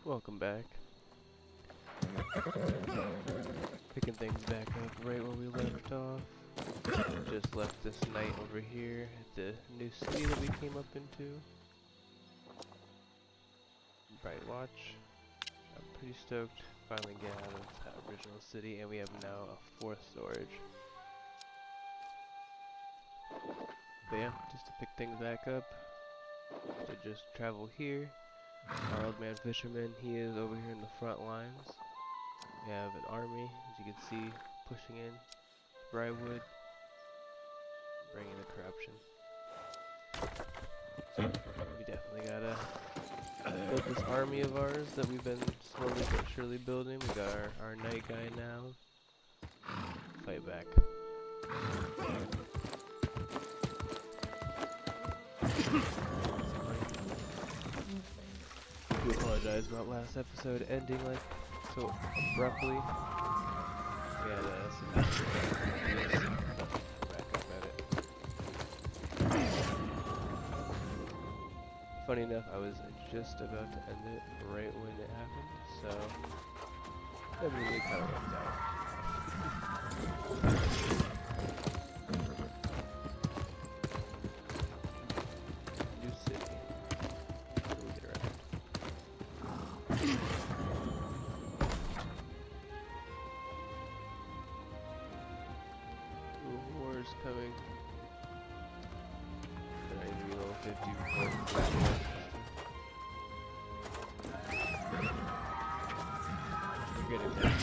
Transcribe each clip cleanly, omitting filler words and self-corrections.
Welcome back. Picking things back up right where we left off. Just left this night over here at the new city that we came up into. Bright Watch. I'm pretty stoked finally get out of that original city, and we have now a fourth storage. But yeah, just to pick things back up, to just travel here. Our old man fisherman, he is over here in the front lines. We have an army, as you can see, pushing in Briarwood, bringing the corruption. So we definitely gotta build this army of ours that we've been slowly but surely building. We got our knight guy now. Fight back. I do apologize about last episode ending like so abruptly. We had some back up at it. Funny enough, I was just about to end it right when it happened, so everything kind of worked out. New city. We'll get around. Ooh, war's coming. But I need to be level 50 before you're getting there.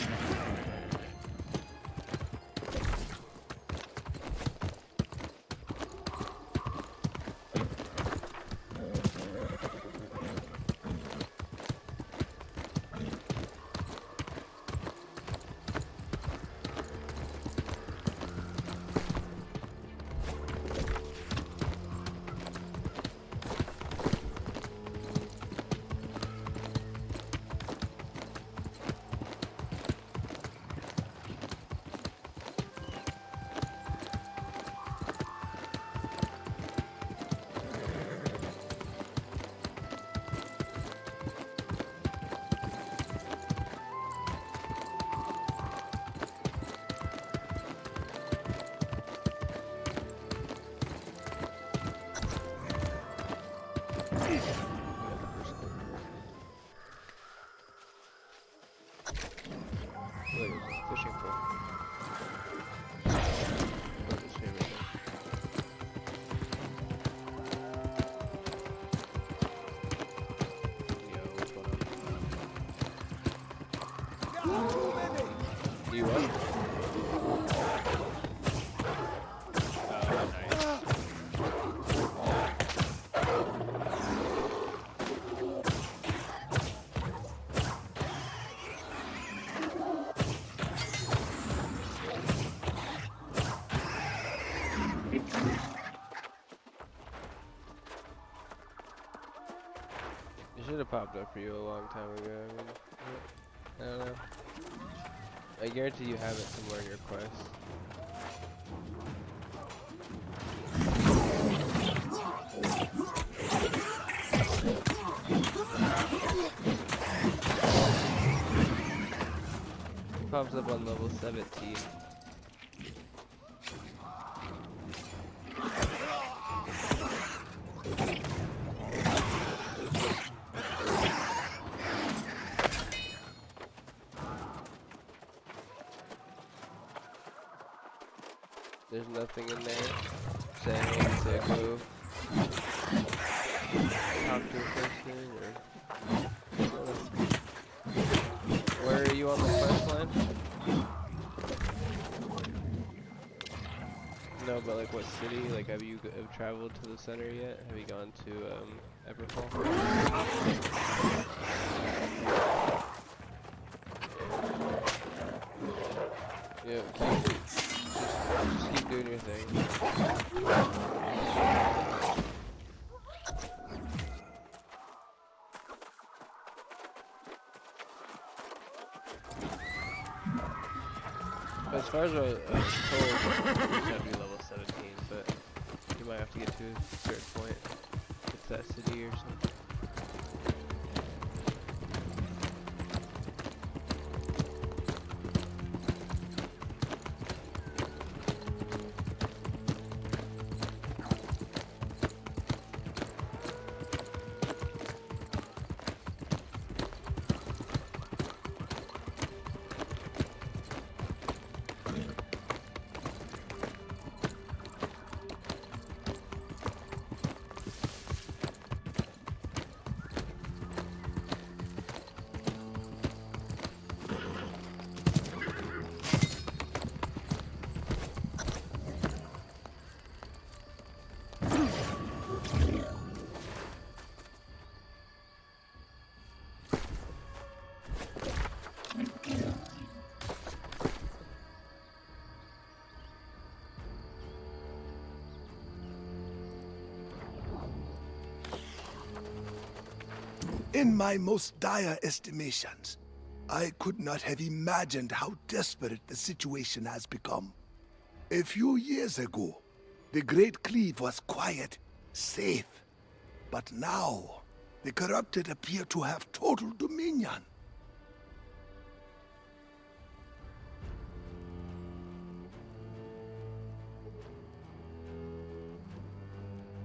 Look, it's fishing pole. That's his favorite thing. Yo, what's going on? You up? It should have popped up for you a long time ago. I don't know. I guarantee you have it somewhere in your quest. It pops up on level 17. There's nothing in there saying to go talk to a person or where are you on the quest line? No, but like what city? Like have you traveled to the center yet? Have you gone to Everfall? Yeah, just keep doing your thing. As far as I was told, you gotta be level 17, but you might have to get to a certain point. Get to that city or something. In my most dire estimations, I could not have imagined how desperate the situation has become. A few years ago, the Great Cleave was quiet, safe. But now, the corrupted appear to have total dominion.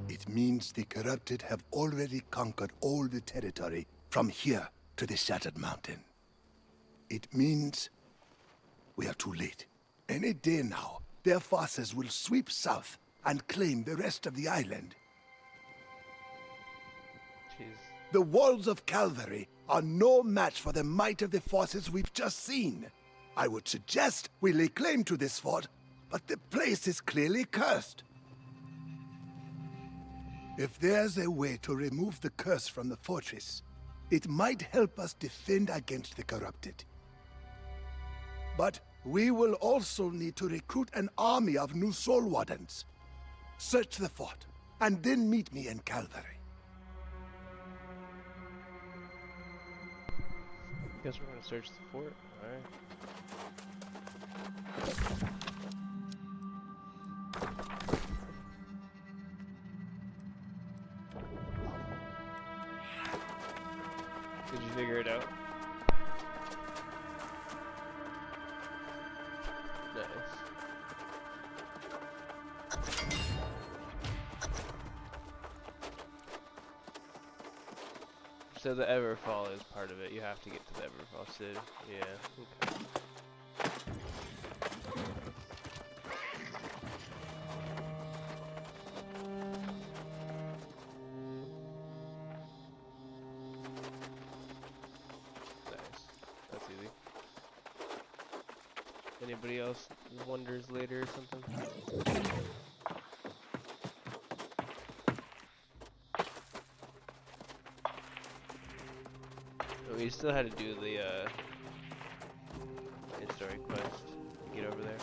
It means the corrupted have already conquered all the territory from here to the Shattered Mountain. It means we are too late. Any day now, their forces will sweep south and claim the rest of the island. Jeez. The walls of Calvary are no match for the might of the forces we've just seen. I would suggest we lay claim to this fort, but the place is clearly cursed. If there's a way to remove the curse from the fortress, it might help us defend against the corrupted. But we will also need to recruit an army of new Soul Wardens. Search the fort, and then meet me in Calvary. Guess we're gonna search the fort. Alright. Did you figure it out? Nice. So the Everfall is part of it. You have to get to the Everfall City. Yeah. Okay. Nice. That's easy. Anybody else wonders later or something? We still had to do the story quest to get over there.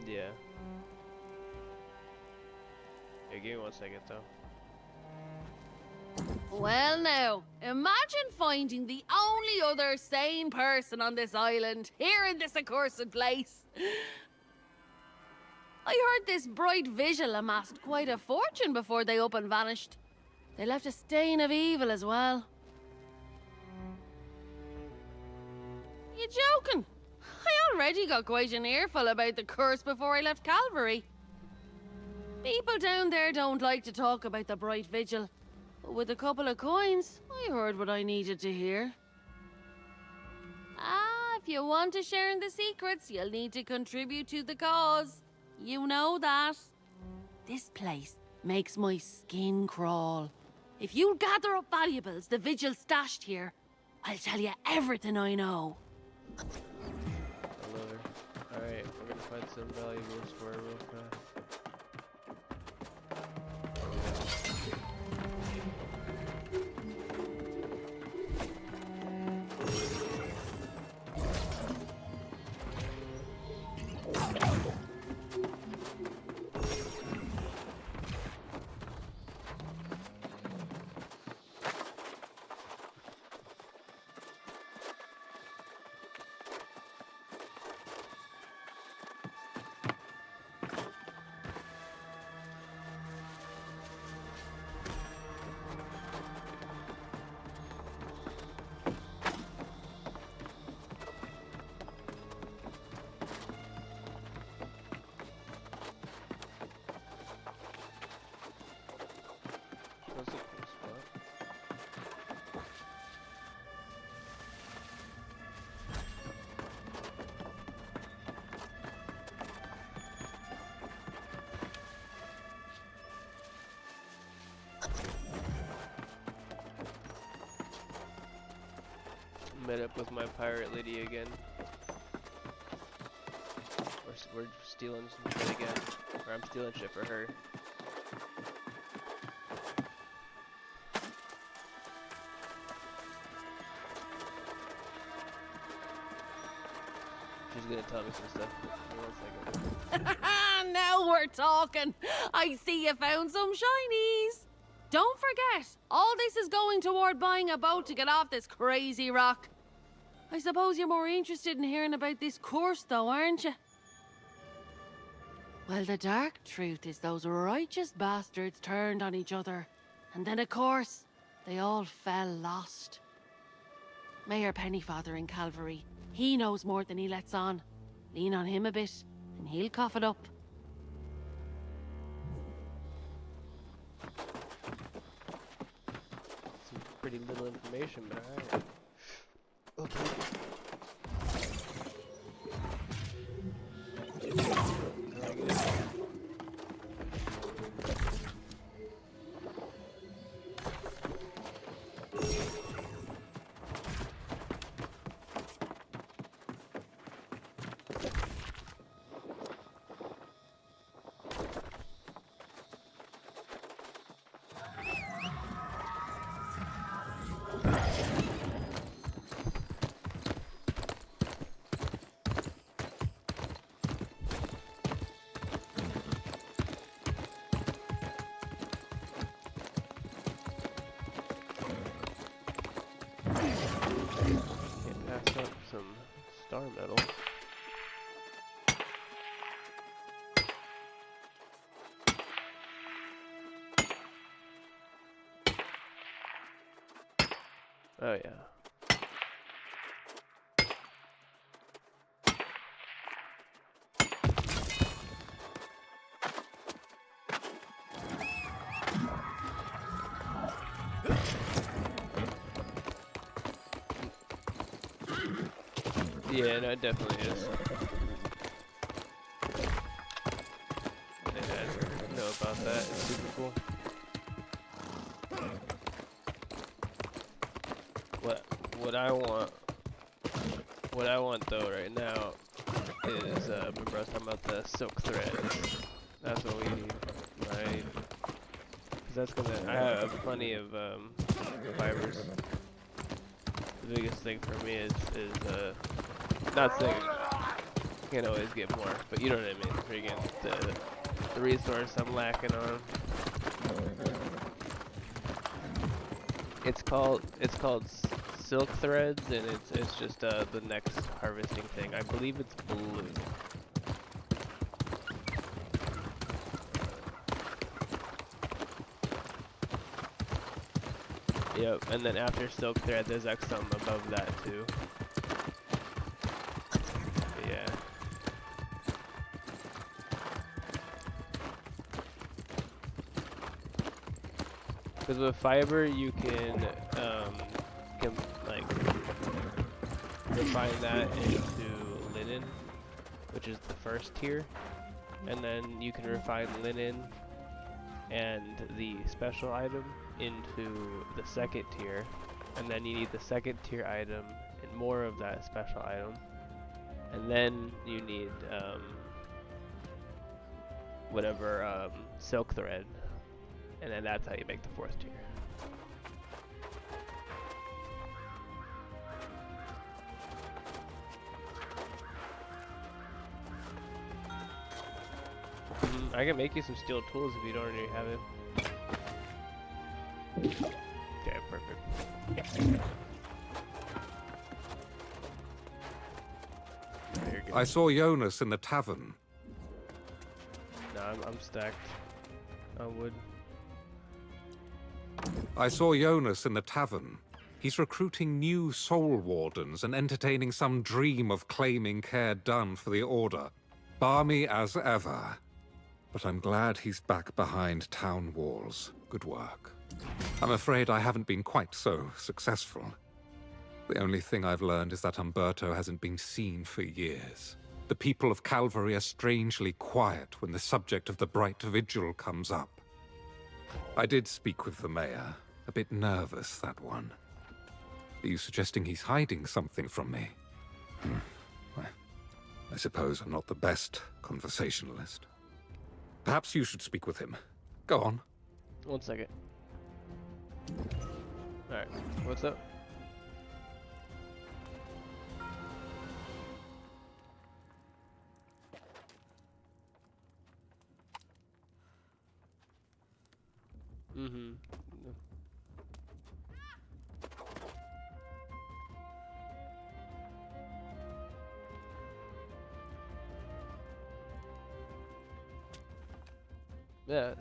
Yeah. Here, give me 1 second though. Well now, imagine finding the only other sane person on this island, here in this accursed place. I heard this bright vigil amassed quite a fortune before they up and vanished. They left a stain of evil as well. You joking? I already got quite an earful about the curse before I left Calvary. People down there don't like to talk about the bright vigil. But with a couple of coins, I heard what I needed to hear. Ah, if you want to share in the secrets, you'll need to contribute to the cause. You know that. This place makes my skin crawl. If you'll gather up valuables the Vigil stashed here, I'll tell you everything I know. I love her. Alright, we're gonna find some valuables for her real fast. That's a cool spot. Met up with my pirate lady again. We're stealing some shit again. Or I'm stealing shit for her. She's just gonna tell me some stuff. Give me 1 second. Now we're talking. I see you found some shinies. Don't forget, all this is going toward buying a boat to get off this crazy rock. I suppose you're more interested in hearing about this course, though, aren't you? Well, the dark truth is those righteous bastards turned on each other. And then, of course, they all fell lost. Mayor Pennyfather in Calvary, he knows more than he lets on. Lean on him a bit, and he'll cough it up. Some pretty little information, but alright. Okay. Can't pass up some star metal. Oh yeah. Yeah, no, it definitely is. Yeah, I know about that. It's super cool. What I want though right now is remember I was talking about the silk threads. That's what we need, right? Cause that's gonna. I have plenty of fibers. The biggest thing for me is not saying you can't always get more, but you know what I mean. Freaking the resource I'm lacking on. It's called silk threads, and it's just the next harvesting thing. I believe it's blue. Yep, and then after silk thread, there's like some above that too. But yeah. Because with fiber, you can like refine that into linen, which is the first tier, and then you can refine linen and the special item into the second tier, and then you need the second tier item and more of that special item, and then you need whatever silk thread, and then that's how you make the fourth tier. I can make you some steel tools if you don't already have it. Okay, perfect. I saw Jonas in the tavern. No, I'm stacked on wood. I saw Jonas in the tavern. He's recruiting new soul wardens and entertaining some dream of claiming care done for the Order. Balmy as ever. But I'm glad he's back behind town walls. Good work. I'm afraid I haven't been quite so successful. The only thing I've learned is that Umberto hasn't been seen for years. The people of Calvary are strangely quiet when the subject of the Bright Vigil comes up. I did speak with the mayor. A bit nervous, that one. Are you suggesting he's hiding something from me? Well, I suppose I'm not the best conversationalist. Perhaps you should speak with him. Go on. 1 second. Alright, what's up? Mm-hmm. Yeah.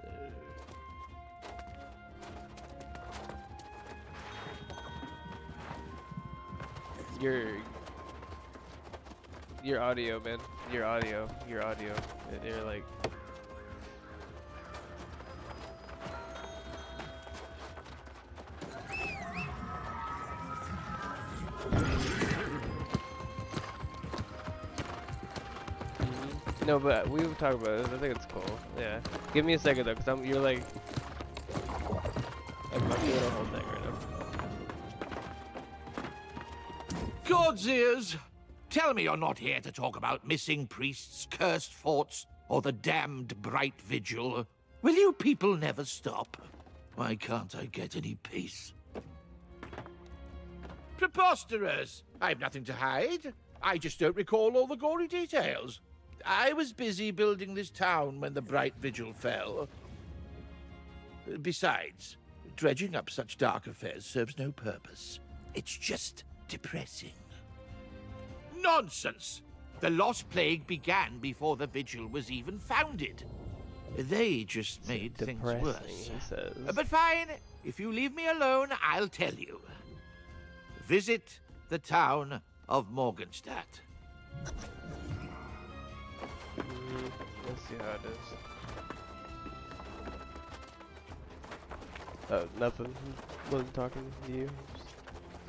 Your audio, man. Your audio. Your audio. You're like. No, but we will talk about it. I think it's cool. Yeah. Give me a second though, cause you're like I'm doing a whole thing right now. God's ears! Tell me you're not here to talk about missing priests, cursed forts, or the damned Bright Vigil. Will you people never stop? Why can't I get any peace? Preposterous! I've nothing to hide. I just don't recall all the gory details. I was busy building this town when the Bright Vigil fell. Besides, dredging up such dark affairs serves no purpose. It's just depressing. Nonsense! The Lost Plague began before the Vigil was even founded. They just made things worse. He says. But fine, if you leave me alone, I'll tell you. Visit the town of Morgenstadt. Let's see how it is. Nothing. Wasn't talking to you. Just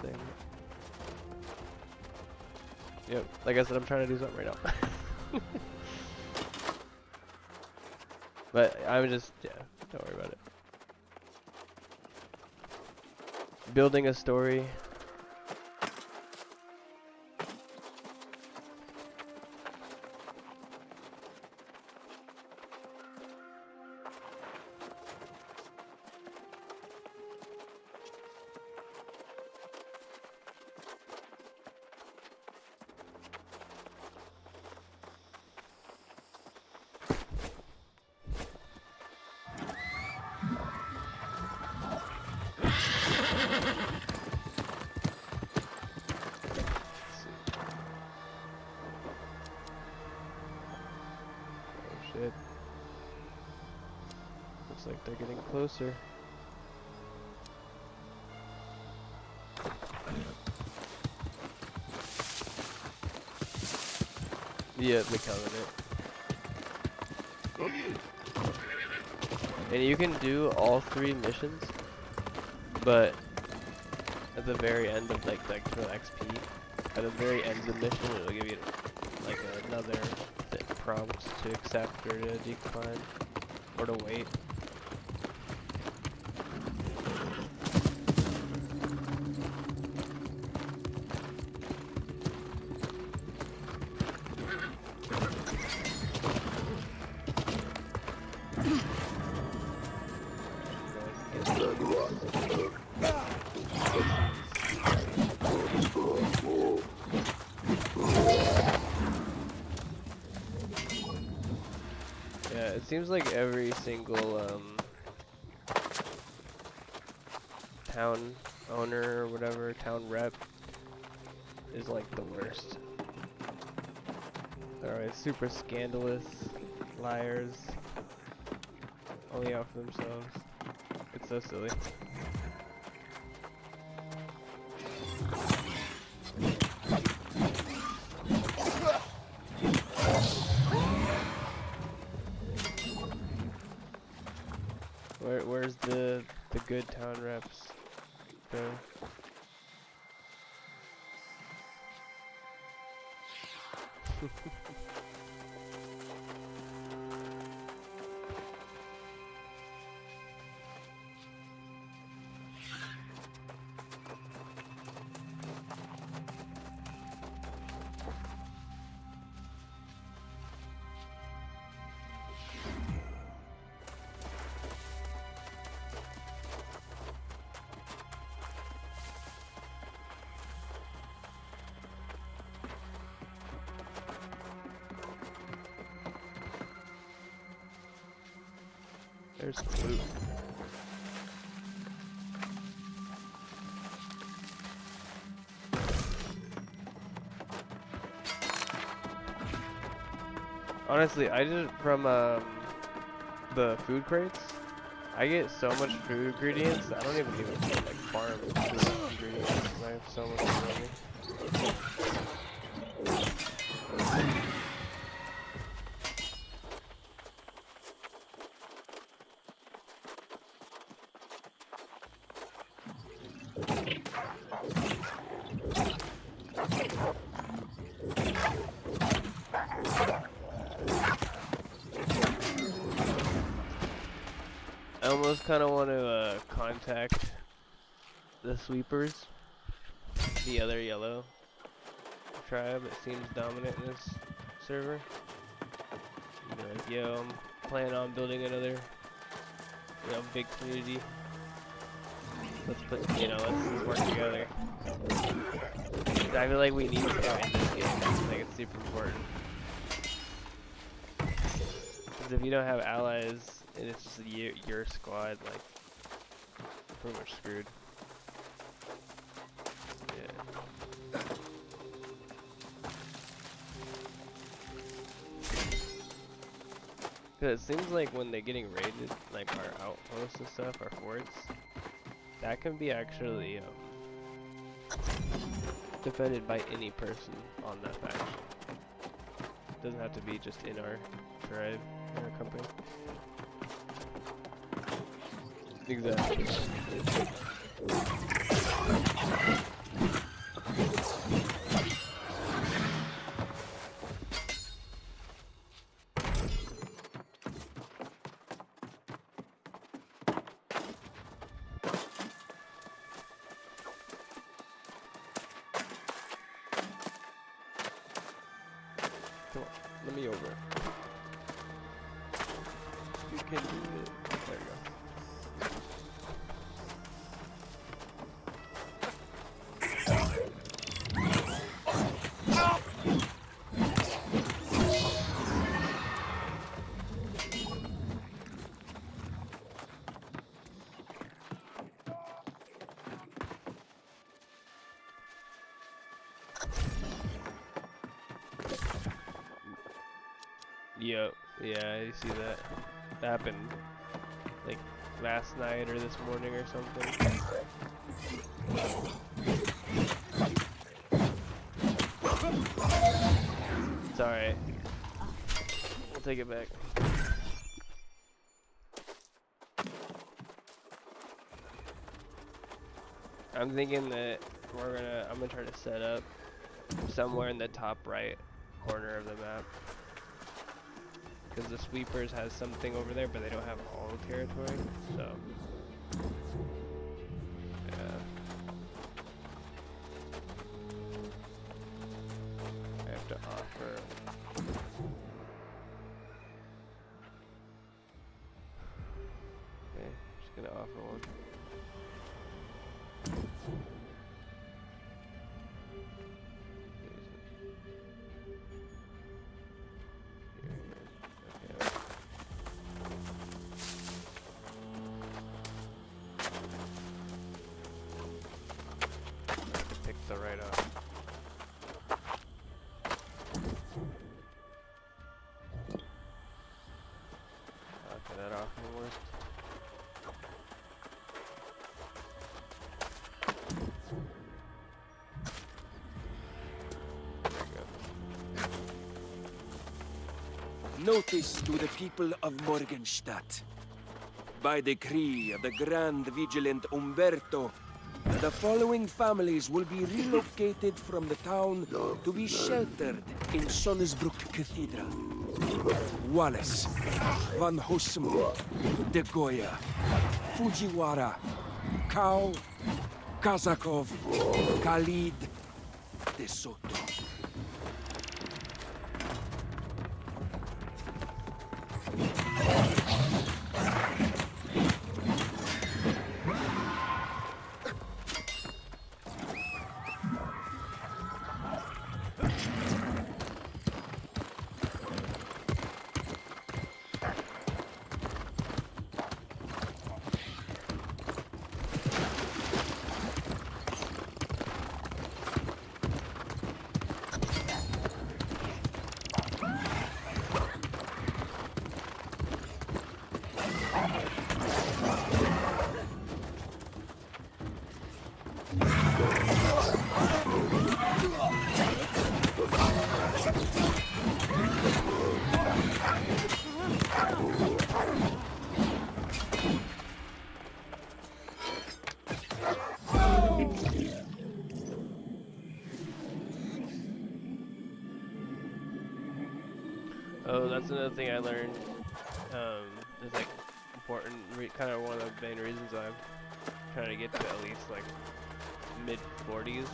saying it. Yep. Like I said, I'm trying to do something right now. But I'm just, yeah, don't worry about it. Building a story. Shit. Looks like they're getting closer. Yeah, the Covenant. And you can do all 3 missions, but at the very end of like the XP, at the very end of the mission, it'll give you like another prompt to accept or to decline or to wait. Yeah, it seems like every single town owner or whatever, town rep, is like the worst. They're always super scandalous, liars, only out for themselves. It's so silly. Where's the good town reps? There's some loot. Honestly, I just from the food crates, I get so much food ingredients. I don't even need to like farm food ingredients. I have so much around me. I almost kind of want to contact the sweepers, the other yellow tribe that seems dominant in this server. Be like, yo, I'm planning on building another, big community. Let's let's work together. I feel like we need to in this game. I think it's super important. Because if you don't have allies and it's just your squad, like, you're pretty much screwed. Yeah. Because it seems like when they're getting raided, like our outposts and stuff, our forts, that can be actually defended by any person on that faction. Doesn't have to be just in our tribe, in our company. Exactly. Come on, let me over. You can do it. There you go. Yep, yeah, you see that. That happened like last night or this morning or something. It's alright. We'll take it back. I'm thinking that I'm gonna try to set up somewhere in the top right corner of the map. Because the sweepers has something over there, but they don't have all the territory, so yeah. I have to offer. Okay, just gonna offer one. The right off. Okay, that offer worked. There we go. Notice to the people of Morgenstadt. By decree of the Grand Vigilant Umberto, the following families will be relocated from the town to be sheltered in Sonnesbrook Cathedral. Wallace, Van Hussem, De Goya, Fujiwara, Kao, Kazakov, Khalid, De Soto. Oh, that's another thing I learned. Is like important, kind of one of the main reasons why I'm trying to get to at least like mid 40s.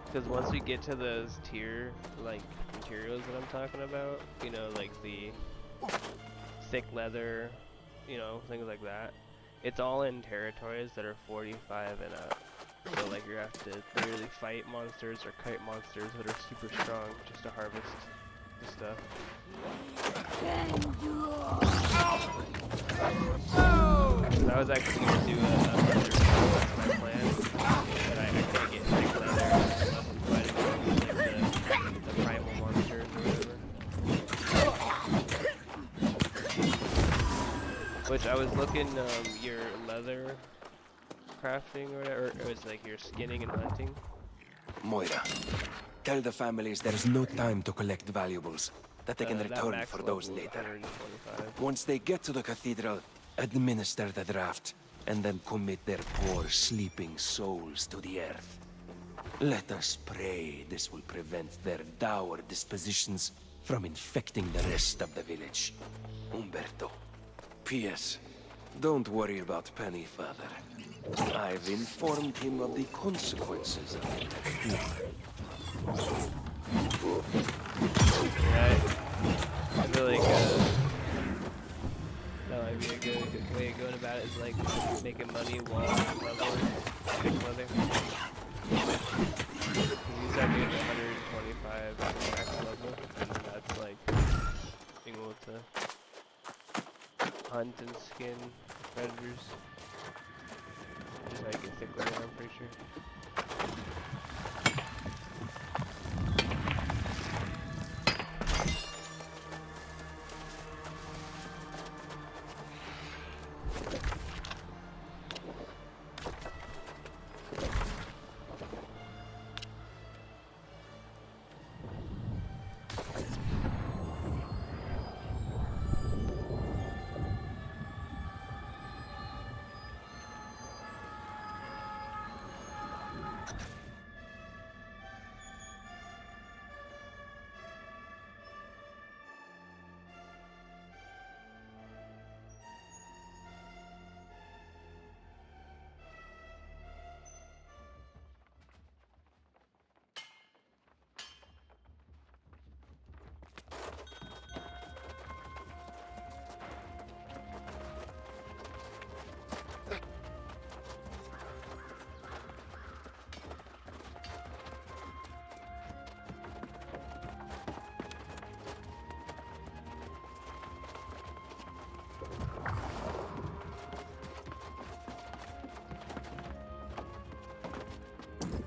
Because once we get to those tier like materials that I'm talking about, you know, like the thick leather, you know, things like that. It's all in territories that are 45 and up. So like you have to literally fight monsters or kite monsters that are super strong just to harvest the stuff. And I was actually gonna do a hunter, that's my plan. But I can't get thick leather unless I'm fighting like the primal monsters or whatever. Which I was looking your leather crafting or whatever, it was like your skinning and hunting. Moira, tell the families there's no time to collect valuables, that they can That return max for those level is later. 125. Once they get to the cathedral, administer the draft, and then commit their poor sleeping souls to the earth. Let us pray this will prevent their dour dispositions from infecting the rest of the village. Umberto. P.S. Don't worry about Penny, Father. I've informed him of the consequences of it. Yeah, I feel like that might be a good way of going about it, is like making money while leveling thick leather. Because you said you get 125 max level, and that's like being able to hunt and skin predators. Just like get thick leather, I'm pretty sure.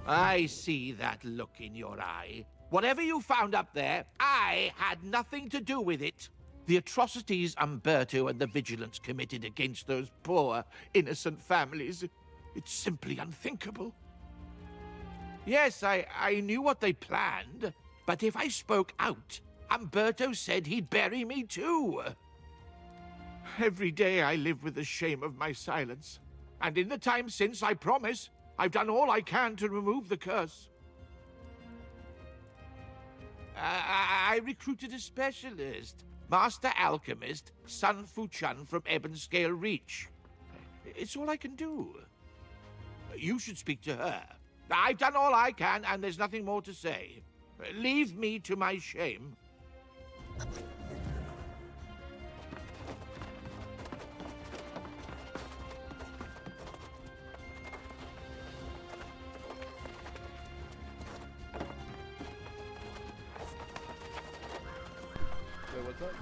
I see that look in your eye. Whatever you found up there, I had nothing to do with it. The atrocities Umberto and the Vigilants committed against those poor, innocent families, it's simply unthinkable. Yes, I knew what they planned, but if I spoke out, Umberto said he'd bury me too. Every day I live with the shame of my silence. And in the time since, I promise, I've done all I can to remove the curse. I recruited a specialist, Master Alchemist Sun Fu-Chun from Ebonscale Reach. It's all I can do. You should speak to her. I've done all I can, and there's nothing more to say. Leave me to my shame. Wait, what's up?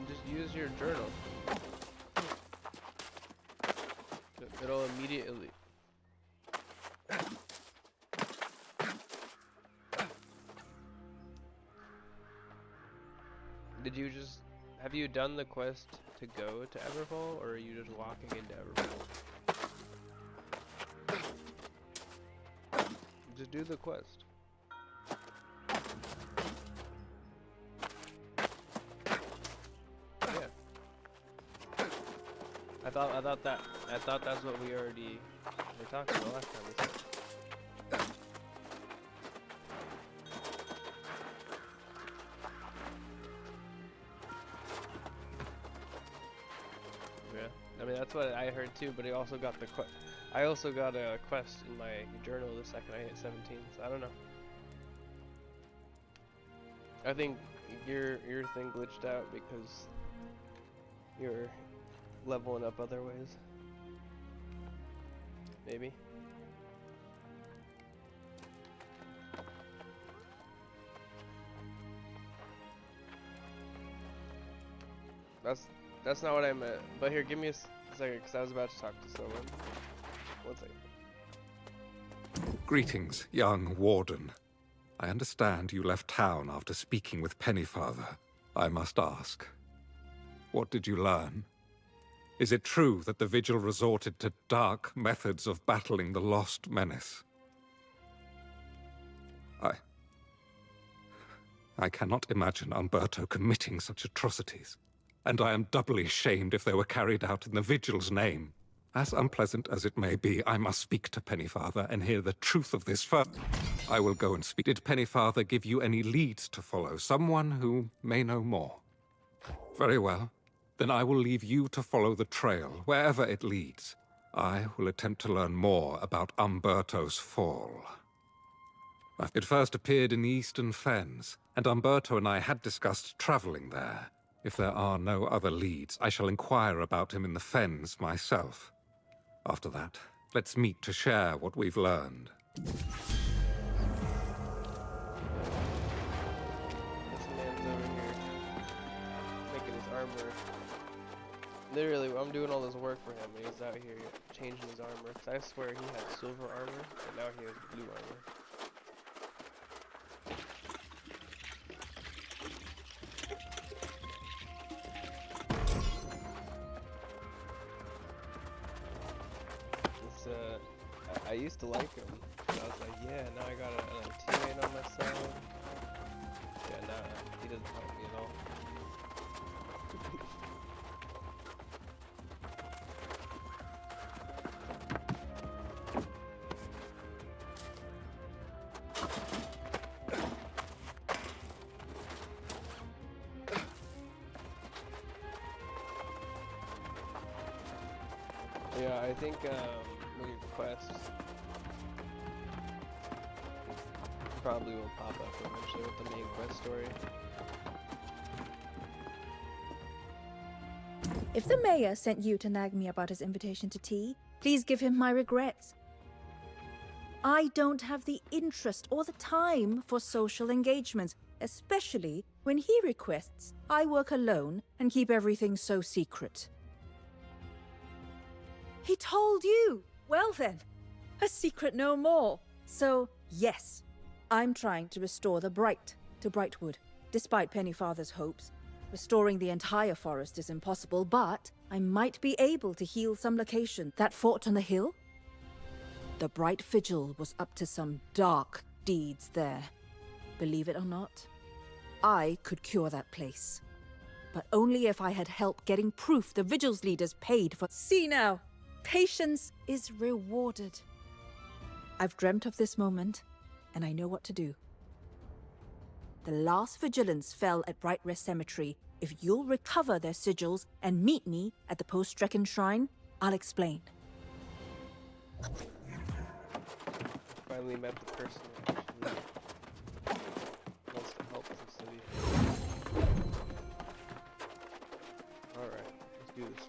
Just use your journal. It'll immediately. Did you just... Have you done the quest to go to Everfall, or are you just walking into Everfall? Just do the quest. I thought that's what we already were talking about last time we said. Yeah, I mean that's what I heard too. But I also got I also got a quest in my journal the second I hit 17. So I don't know. I think your thing glitched out because you're leveling up other ways. Maybe. That's not what I meant. But here, give me a second, because I was about to talk to someone. 1 second. Greetings, young warden. I understand you left town after speaking with Pennyfather. I must ask, what did you learn? Is it true that the Vigil resorted to dark methods of battling the Lost Menace? I cannot imagine Umberto committing such atrocities, and I am doubly ashamed if they were carried out in the Vigil's name. As unpleasant as it may be, I must speak to Pennyfather and hear the truth of this first. I will go and speak. Did Pennyfather give you any leads to follow? Someone who may know more? Very well. Then I will leave you to follow the trail, wherever it leads. I will attempt to learn more about Umberto's fall. It first appeared in the Eastern Fens, and Umberto and I had discussed traveling there. If there are no other leads, I shall inquire about him in the Fens myself. After that, let's meet to share what we've learned. This man's over here making his armor. Literally, I'm doing all this work for him, and he's out here changing his armor. 'Cause I swear he had silver armor, and now he has blue armor. I used to like him. I was like, yeah, now I got a teammate on my side. Yeah, nah, he doesn't help me at all. Yeah, I think when you quest probably will pop up eventually with the main quest story. If the mayor sent you to nag me about his invitation to tea, please give him my regrets. I don't have the interest or the time for social engagements, especially when he requests I work alone and keep everything so secret. He told you! Well then, a secret no more. So, yes, I'm trying to restore the Bright to Brightwood. Despite Pennyfather's hopes, restoring the entire forest is impossible, but I might be able to heal some location. That fort on the hill? The Bright Vigil was up to some dark deeds there. Believe it or not, I could cure that place. But only if I had help getting proof the Vigil's leaders paid for— See now! Patience is rewarded. I've dreamt of this moment, and I know what to do. The last vigilance fell at Bright Rest Cemetery. If you'll recover their sigils and meet me at the Post-Strecken Shrine, I'll explain. Finally met the person who actually wants to help the city. Alright, let's do this.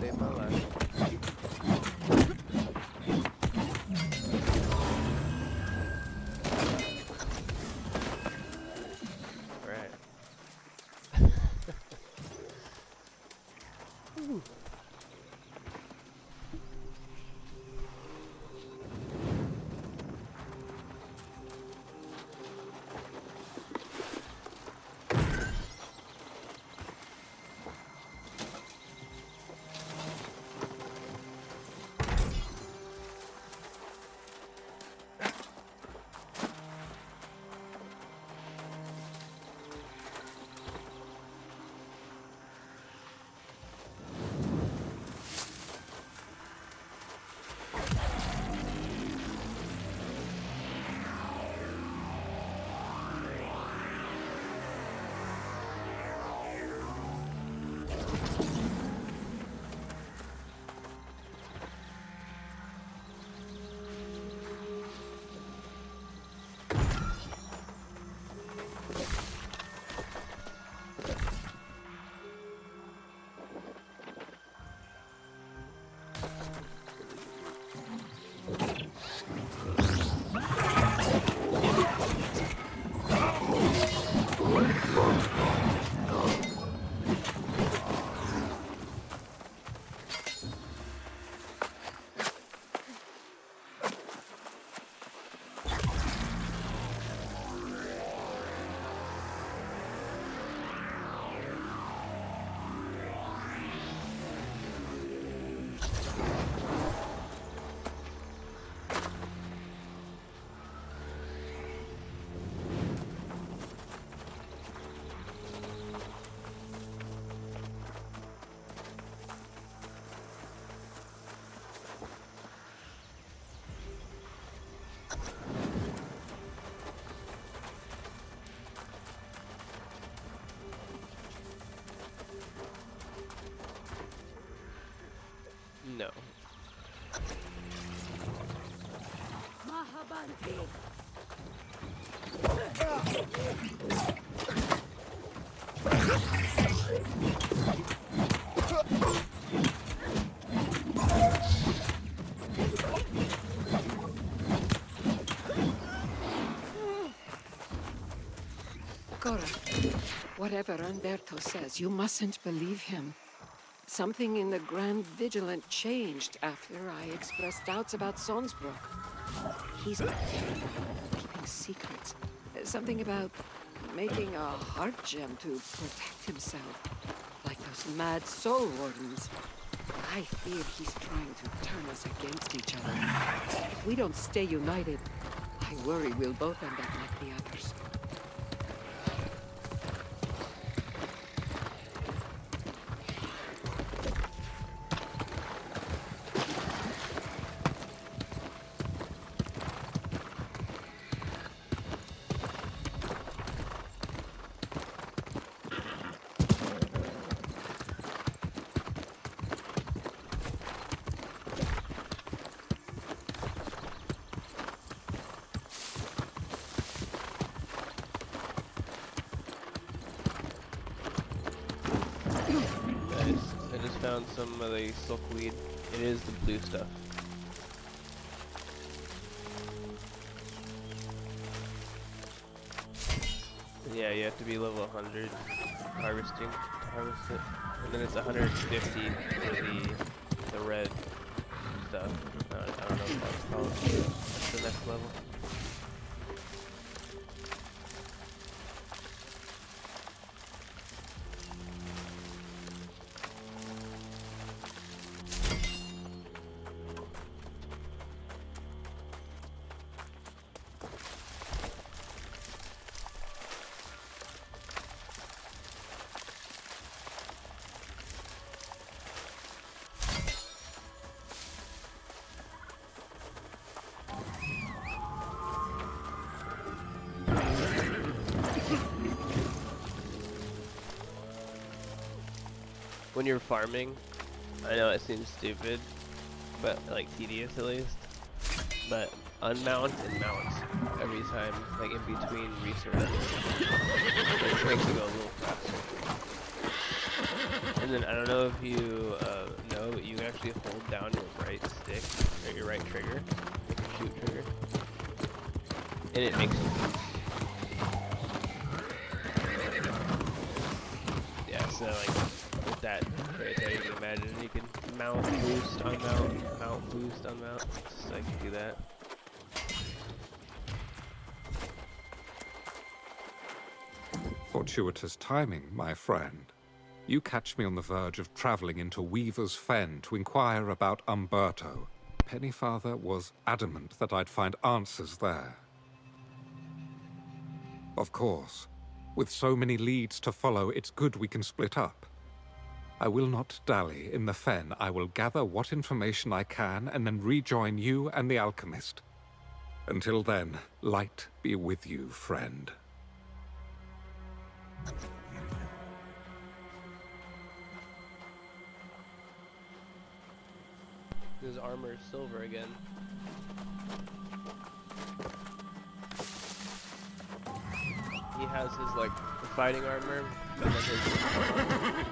Save my life. Alright. No. Cora, whatever Umberto says, you mustn't believe him. Something in the Grand Vigilant changed after I expressed doubts about Sonsbrook. He's keeping secrets. Something about making a heart gem to protect himself. Like those mad soul wardens. I fear he's trying to turn us against each other. If we don't stay united, I worry we'll both end up like the others. Nice. I just found some of the silkweed. It is the blue stuff. Yeah, you have to be level 100 harvesting to harvest it. And then it's 150 for the red stuff. I don't know what that's called. That's the next level. When you're farming, I know it seems stupid, but like tedious at least, but unmount and mount every time, like in between resources, which makes it go a little faster. And then I don't know if you know, but you can actually hold down your right stick, or your right trigger, like your shoot trigger, and it makes you boost. Yeah, so like, with that right there, you can imagine you can mount, boost, unmount, mount, boost, unmount. Just like do that. Fortuitous timing, my friend. You catch me on the verge of traveling into Weaver's Fen to inquire about Umberto. Pennyfather was adamant that I'd find answers there. Of course, with so many leads to follow, it's good we can split up. I will not dally in the Fen. I will gather what information I can and then rejoin you and the alchemist. Until then, light be with you, friend. His armor is silver again. He has his like fighting armor, and then his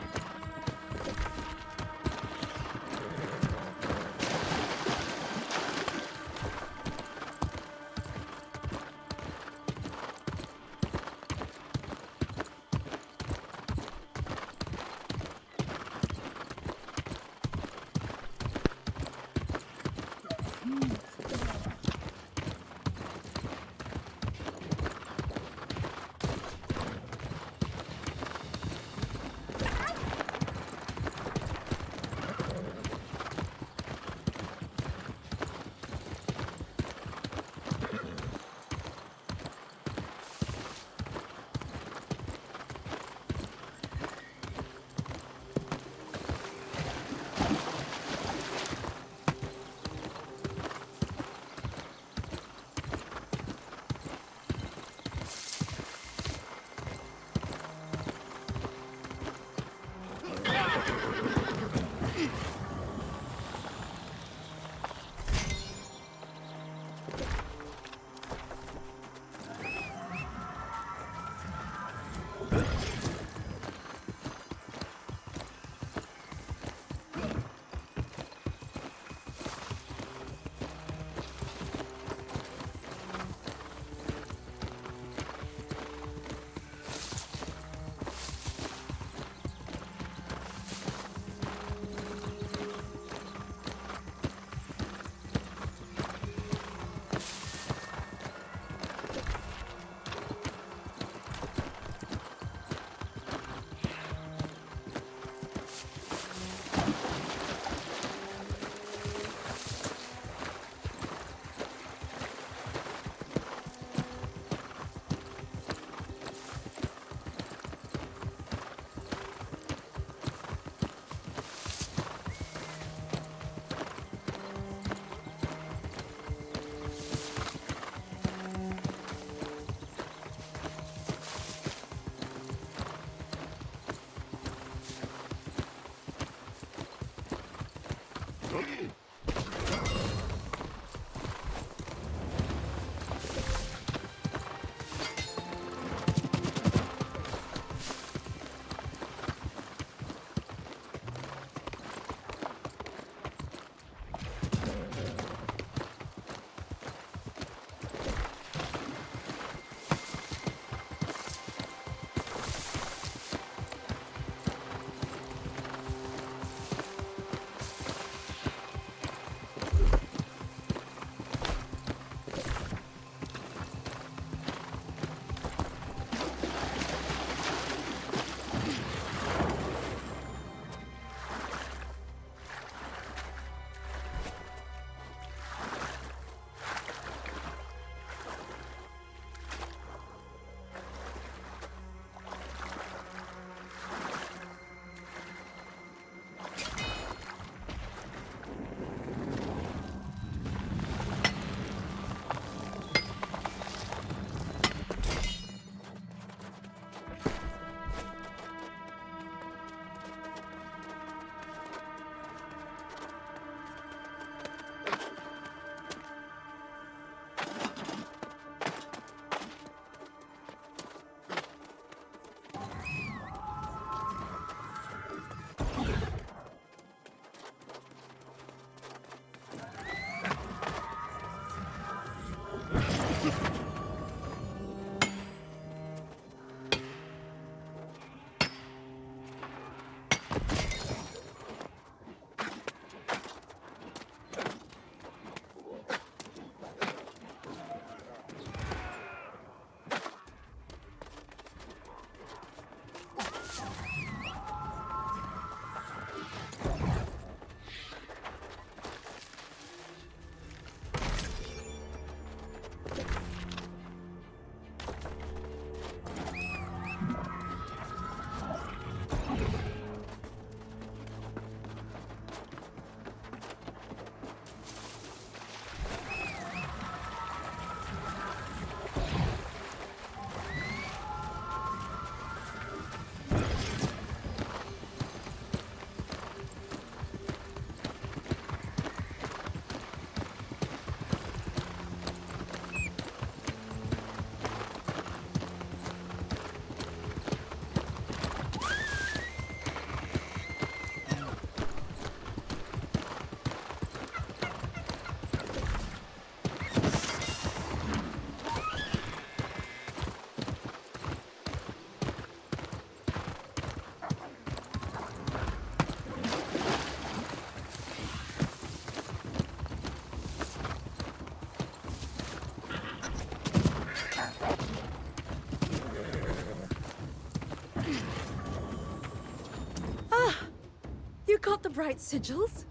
You got the bright sigils?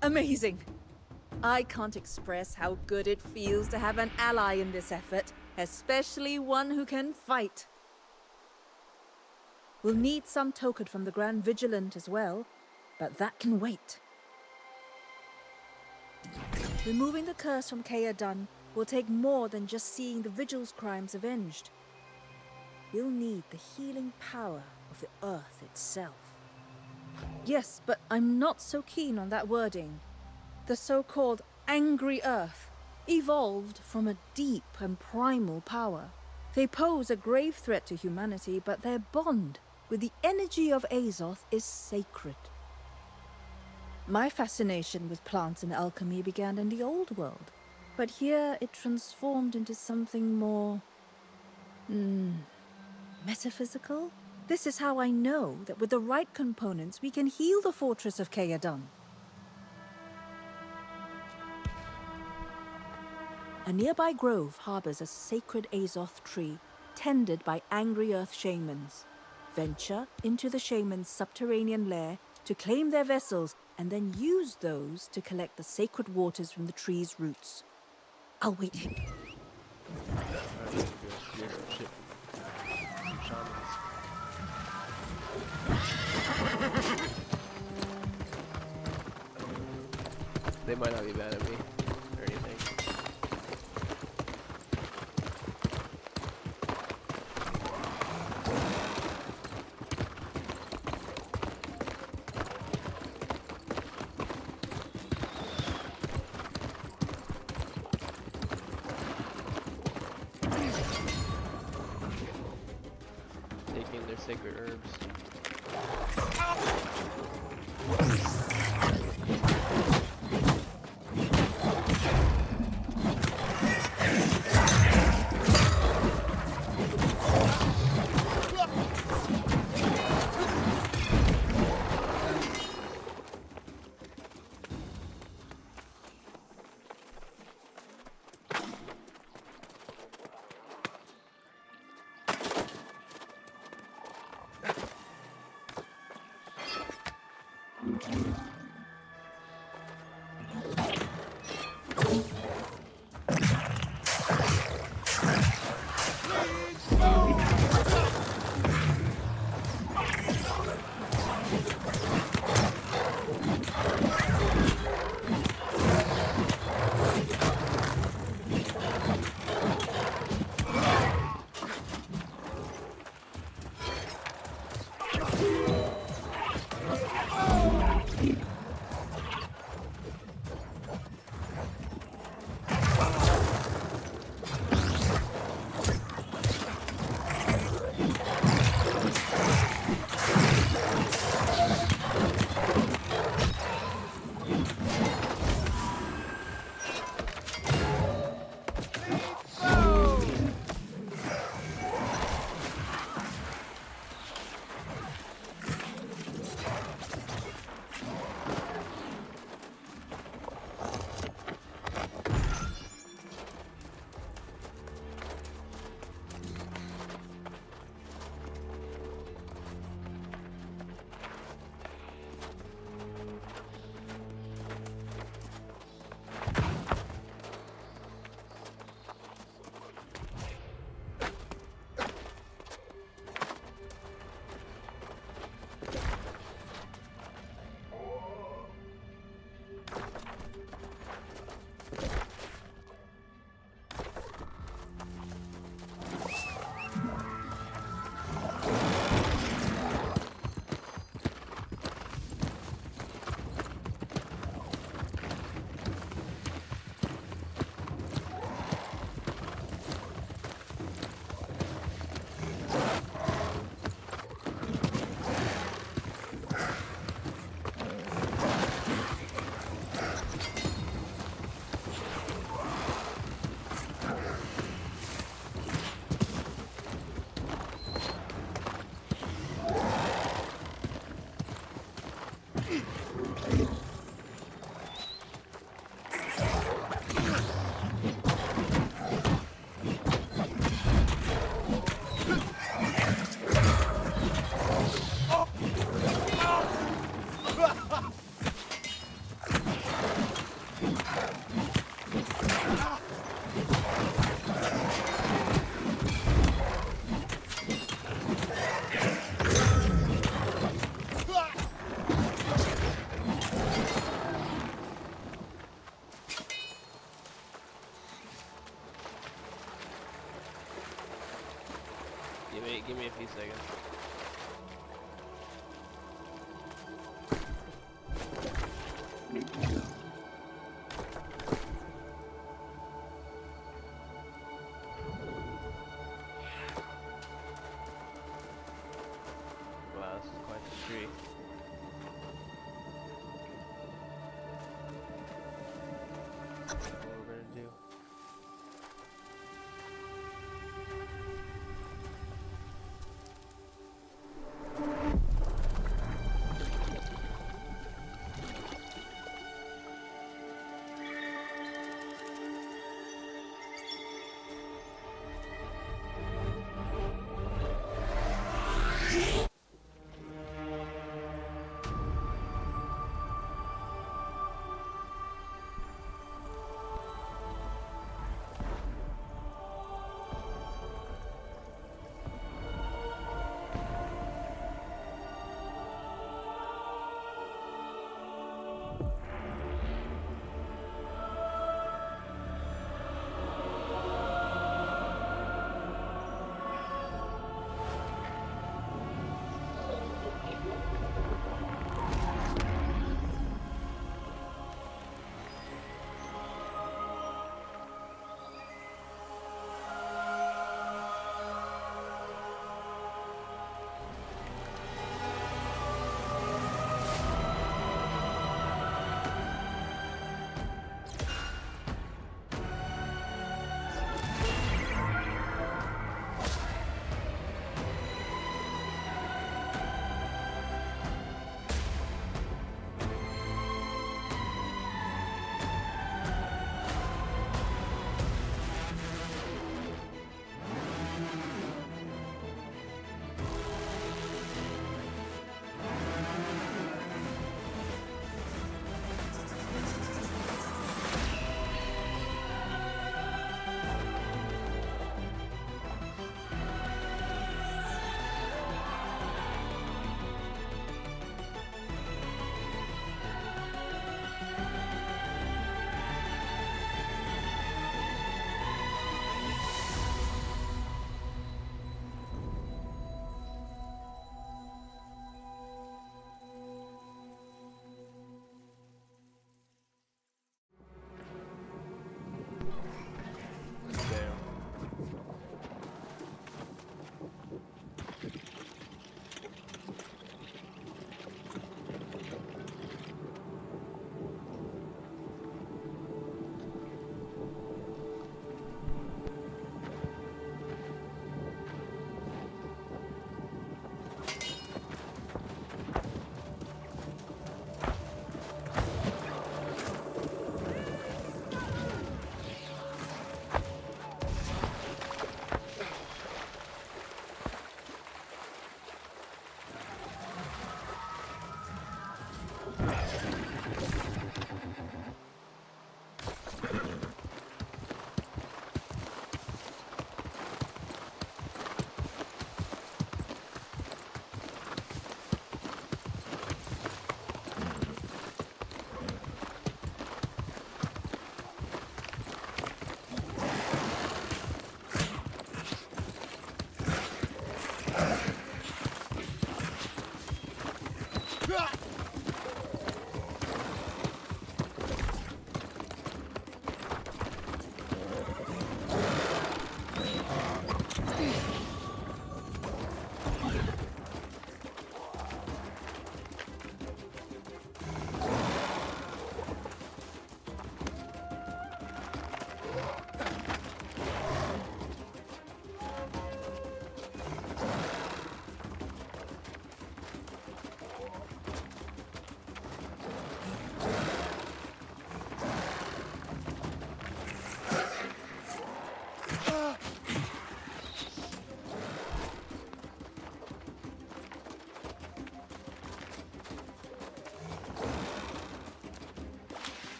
Amazing. I can't express how good it feels to have an ally in this effort, especially one who can fight. We'll need some token from the Grand Vigilant as well, but that can wait. Removing the curse from Kayadan will take more than just seeing the Vigil's crimes avenged. You'll need the healing power of the Earth itself. Yes, but I'm not so keen on that wording. The so-called Angry Earth evolved from a deep and primal power. They pose a grave threat to humanity, but their bond with the energy of Azoth is sacred. My fascination with plants and alchemy began in the old world, but here it transformed into something more... metaphysical? This is how I know that with the right components we can heal the fortress of Kayadan. A nearby grove harbors a sacred Azoth tree, tended by angry earth shamans. Venture into the shamans' subterranean lair to claim their vessels, and then use those to collect the sacred waters from the tree's roots. I'll wait here. They might not be mad at me or anything. Taking their sacred herbs. give me a few seconds. Wow, this is quite the tree. What we're gonna do? Damn.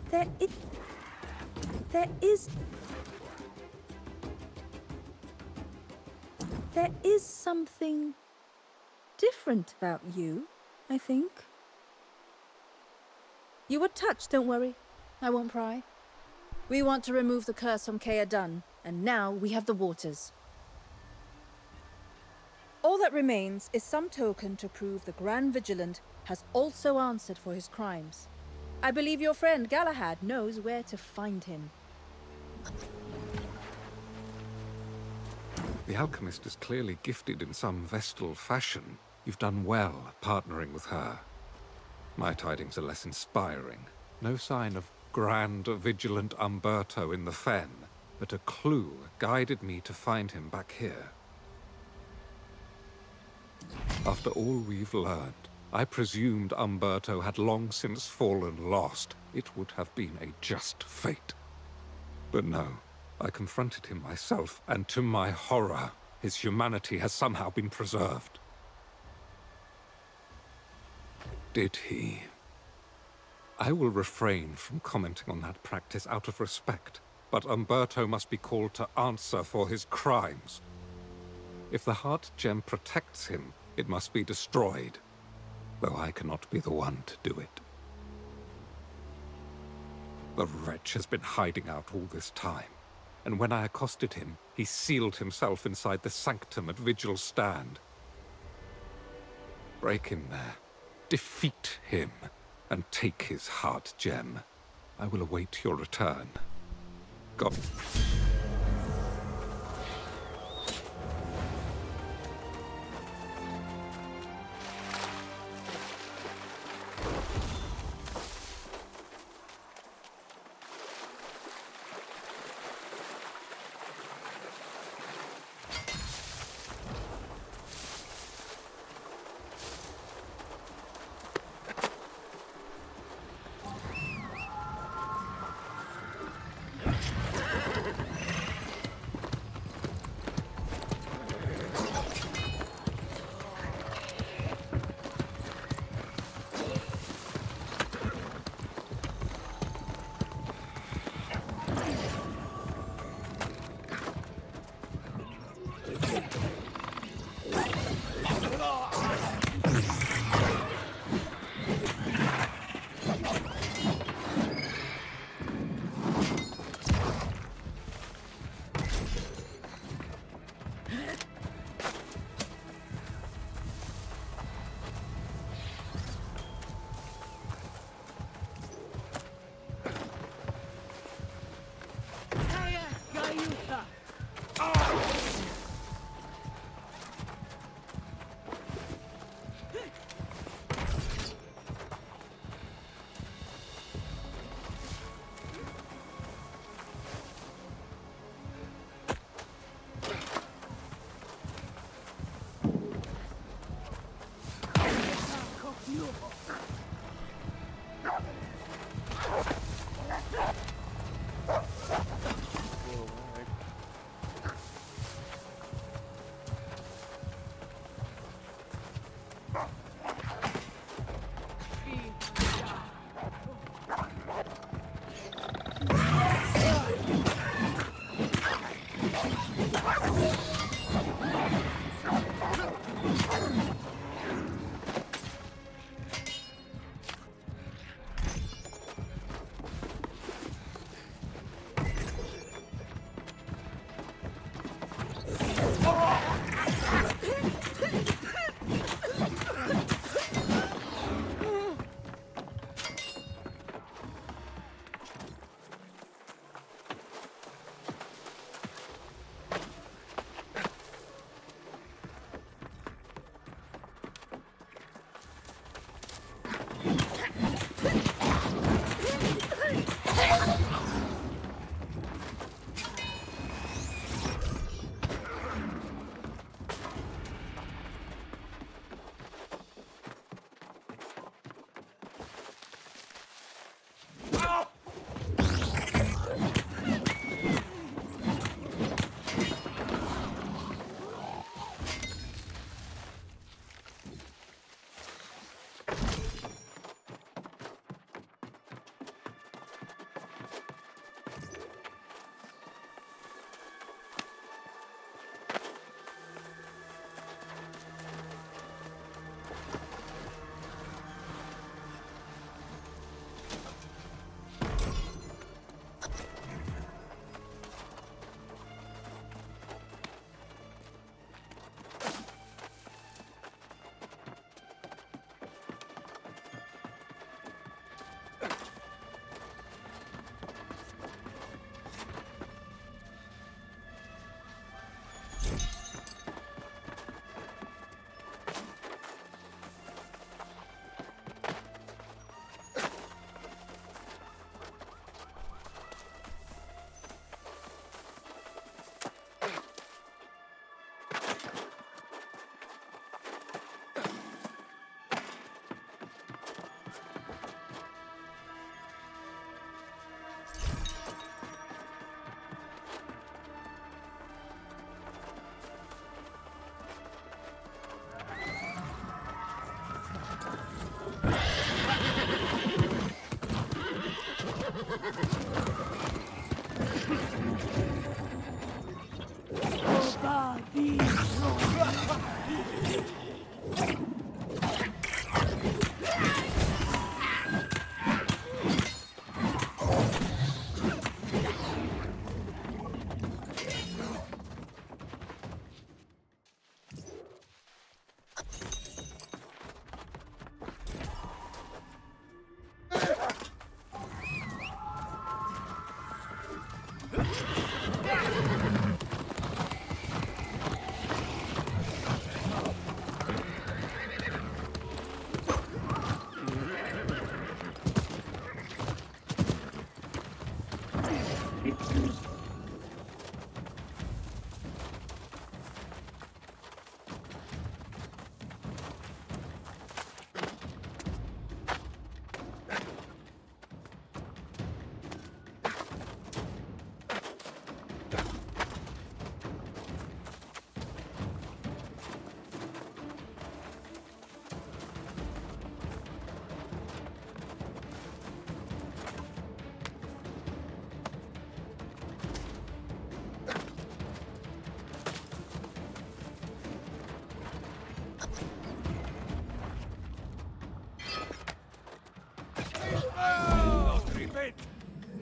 There is... There is... There is something different about you, I think. You were touched, don't worry. I won't pry. We want to remove the curse from Dunn, and now we have the waters. All that remains is some token to prove the Grand Vigilant has also answered for his crimes. I believe your friend Galahad knows where to find him. The alchemist is clearly gifted in some Vestal fashion. You've done well partnering with her. My tidings are less inspiring. No sign of Grand Vigilant Umberto in the fen, but a clue guided me to find him back here. After all we've learned, I presumed Umberto had long since fallen lost. It would have been a just fate. But no, I confronted him myself, and to my horror, his humanity has somehow been preserved. Did he? I will refrain from commenting on that practice out of respect, but Umberto must be called to answer for his crimes. If the heart gem protects him, it must be destroyed, though I cannot be the one to do it. The wretch has been hiding out all this time, and when I accosted him, he sealed himself inside the sanctum at Vigil's stand. Break in there, defeat him, and take his heart gem. I will await your return. God.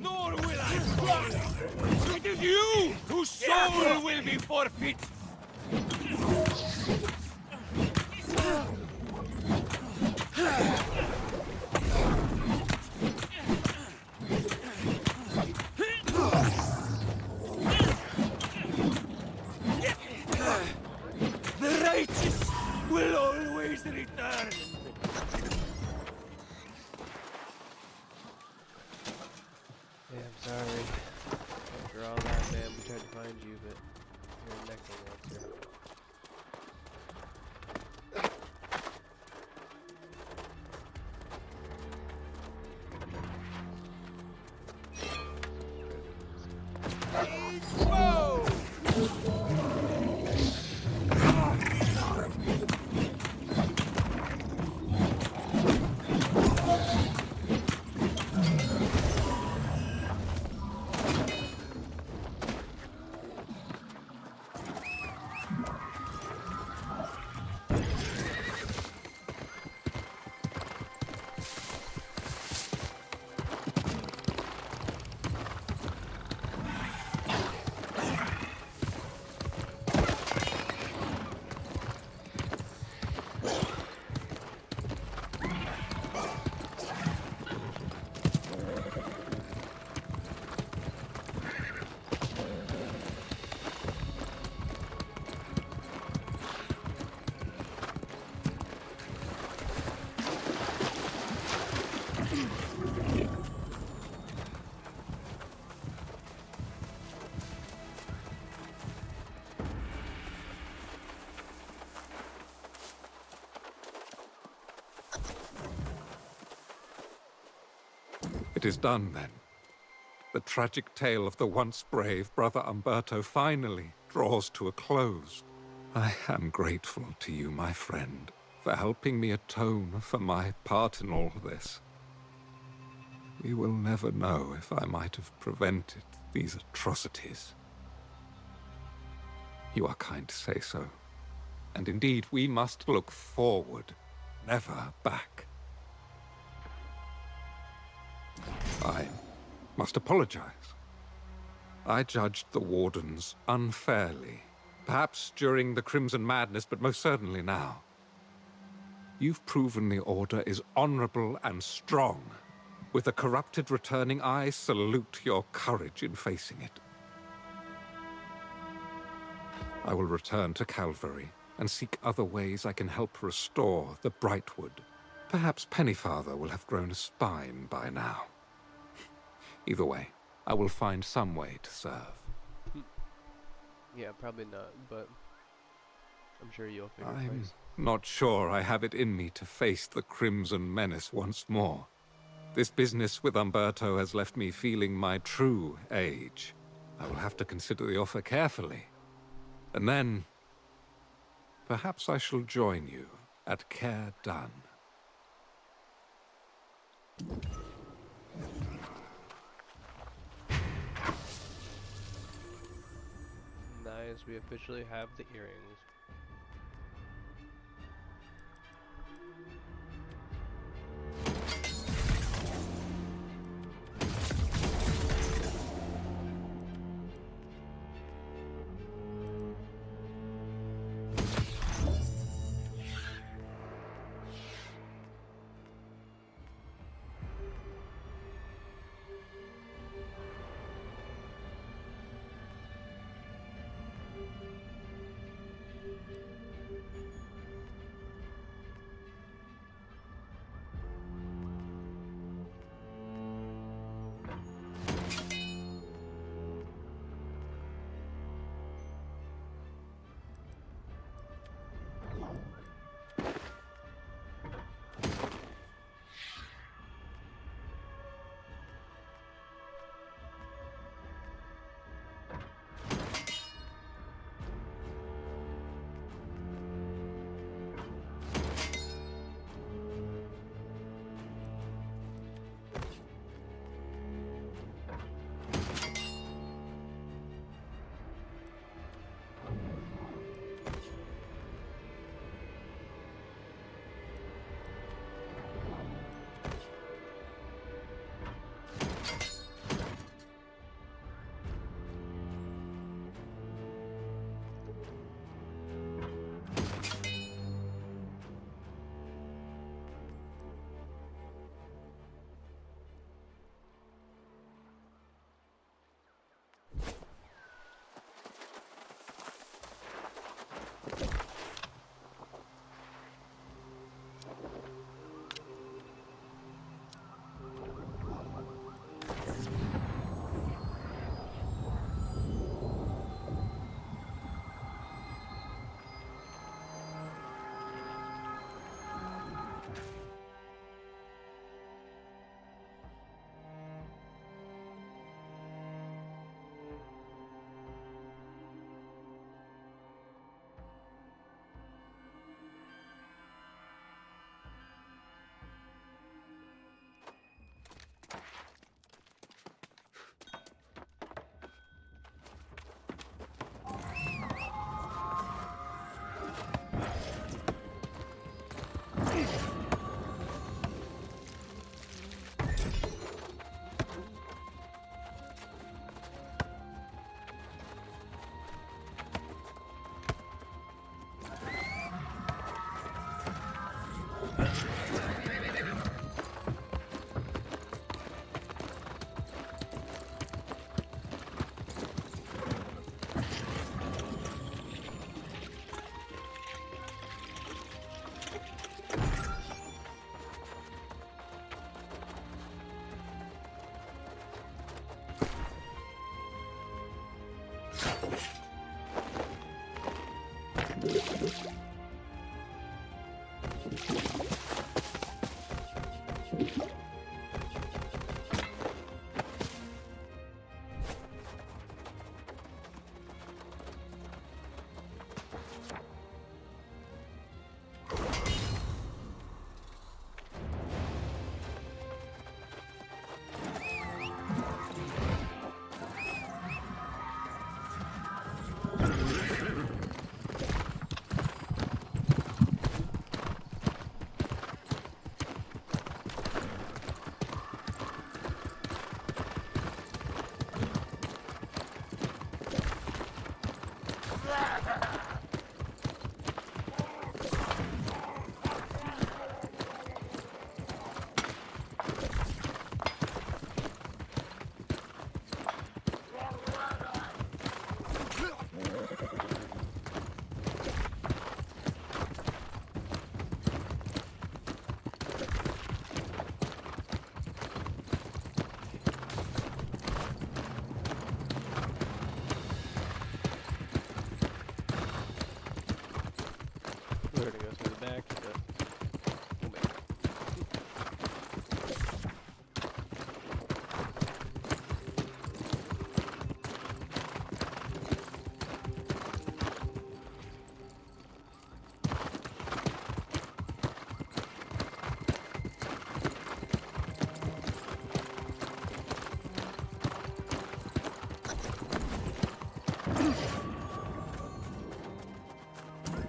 Nor will I fall. It is you whose soul will be forfeit. The righteous will always return. Yeah, I'm sorry. After all that, man, we tried to find you, but you're a necromancer. It is done, then. The tragic tale of the once brave Brother Umberto finally draws to a close. I am grateful to you, my friend, for helping me atone for my part in all this. We will never know if I might have prevented these atrocities. You are kind to say so. And indeed, we must look forward, never back. I must apologize. I judged the Wardens unfairly. Perhaps during the Crimson Madness, but most certainly now. You've proven the Order is honorable and strong. With a corrupted returning, I salute your courage in facing it. I will return to Calvary and seek other ways I can help restore the Brightwood. Perhaps Pennyfather will have grown a spine by now. Either way, I will find some way to serve. Yeah, probably not, but I'm sure you'll figure I'm ways. not sure I have it in me to face the Crimson Menace once more. This business with Umberto has left me feeling my true age. I will have to consider the offer carefully. And then, perhaps I shall join you at Care Done. Nice, we officially have the earrings.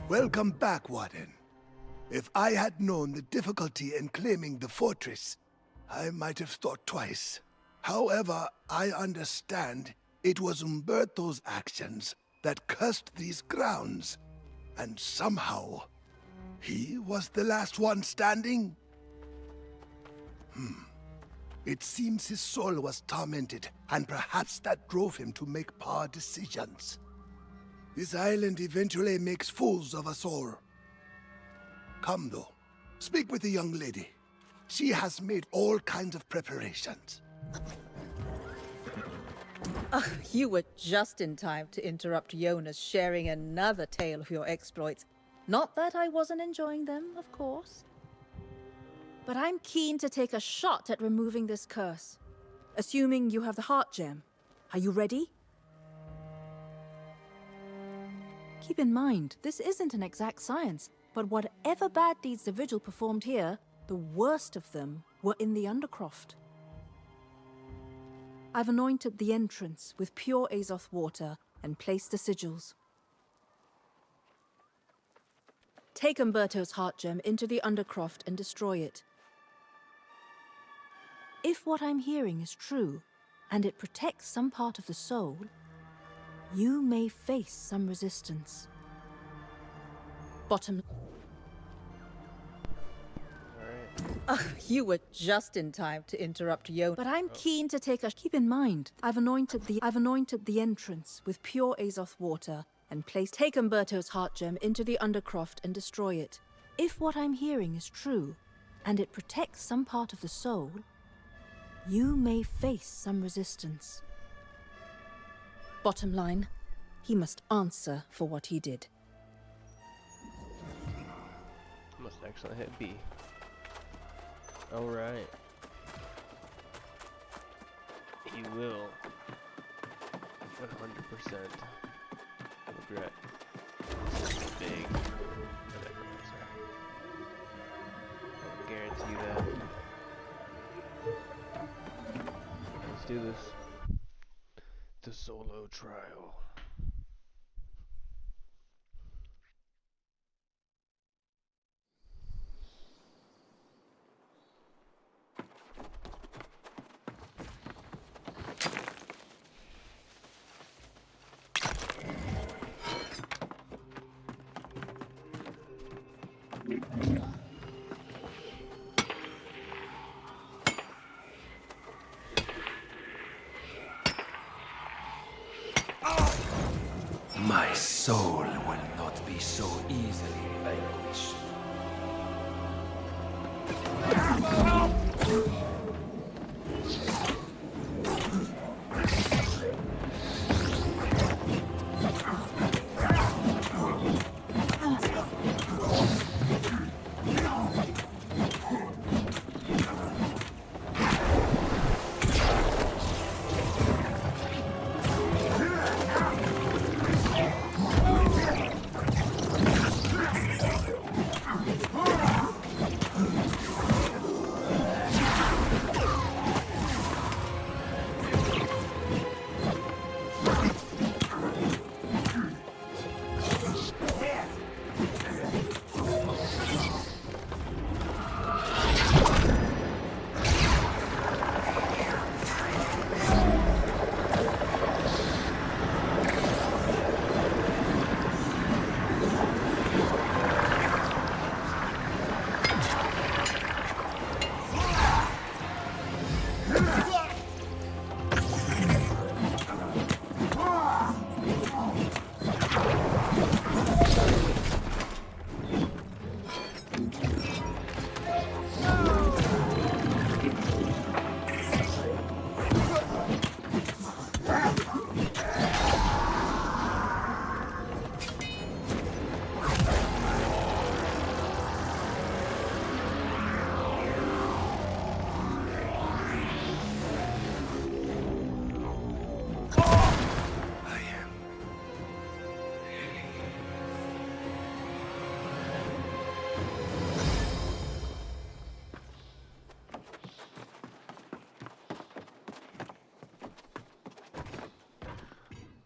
Welcome back, Warden. If I had known the difficulty in claiming the fortress, I might have thought twice. However, I understand it was Umberto's actions that cursed these grounds. And somehow, he was the last one standing? It seems his soul was tormented, and perhaps that drove him to make poor decisions. This island eventually makes fools of us all. Come, though. Speak with the young lady. She has made all kinds of preparations. Oh, you were just in time to interrupt Jonas sharing another tale of your exploits. Not that I wasn't enjoying them, of course. But I'm keen to take a shot at removing this curse. Assuming you have the heart gem. Are you ready? Keep in mind, this isn't an exact science, but whatever bad deeds the Vigil performed here, the worst of them were in the Undercroft. I've anointed the entrance with pure Azoth water and placed the sigils. Take Umberto's heart gem into the Undercroft and destroy it. If what I'm hearing is true, and it protects some part of the soul, you may face some resistance. Bottom. Oh, you were just in time to interrupt Jonas. But I'm keen to take a... Keep in mind, I've anointed the entrance with pure Azoth water and take Umberto's heart gem into the Undercroft and destroy it. If what I'm hearing is true, and it protects some part of the soul, you may face some resistance. Bottom line, he must answer for what he did. Must actually hit B. Alright. He will 100% regret big whatever answer. I guarantee that. Let's do this. The solo trial. My soul will not be so easily vanquished.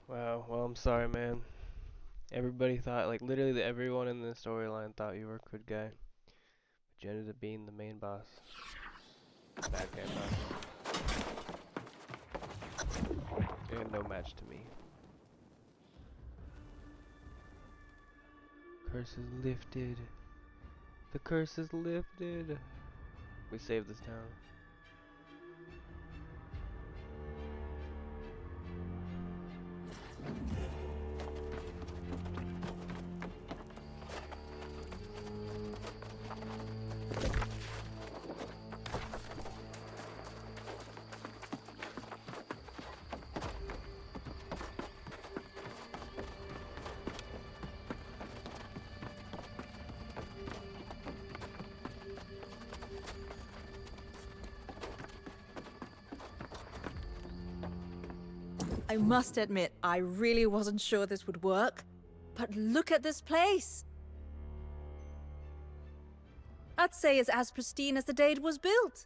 Wow, well, I'm sorry, man. Everybody thought, like, literally everyone in the storyline thought you were a good guy. But you ended up being the main boss. Bad guy boss. You're no match to me. Curse is lifted. The curse is lifted. We saved this town. I must admit, I really wasn't sure this would work. But look at this place. I'd say it's as pristine as the day it was built.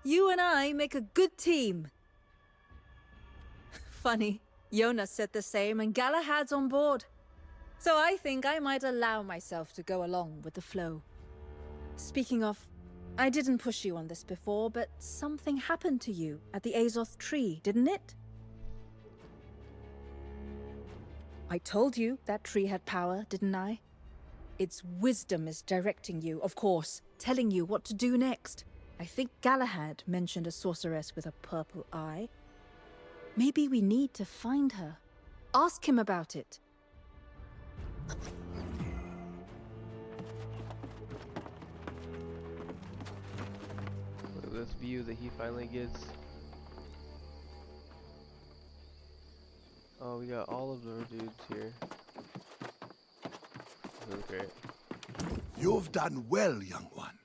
You and I make a good team. Funny, Jonas said the same and Galahad's on board. So I think I might allow myself to go along with the flow. Speaking of, I didn't push you on this before, but something happened to you at the Azoth tree, didn't it? I told you that tree had power, didn't I? Its wisdom is directing you, of course, telling you what to do next. I think Galahad mentioned a sorceress with a purple eye. Maybe we need to find her. Ask him about it. Look at this view that he finally gets. Oh, we got all of our dudes here. This is great. You've done well, young one.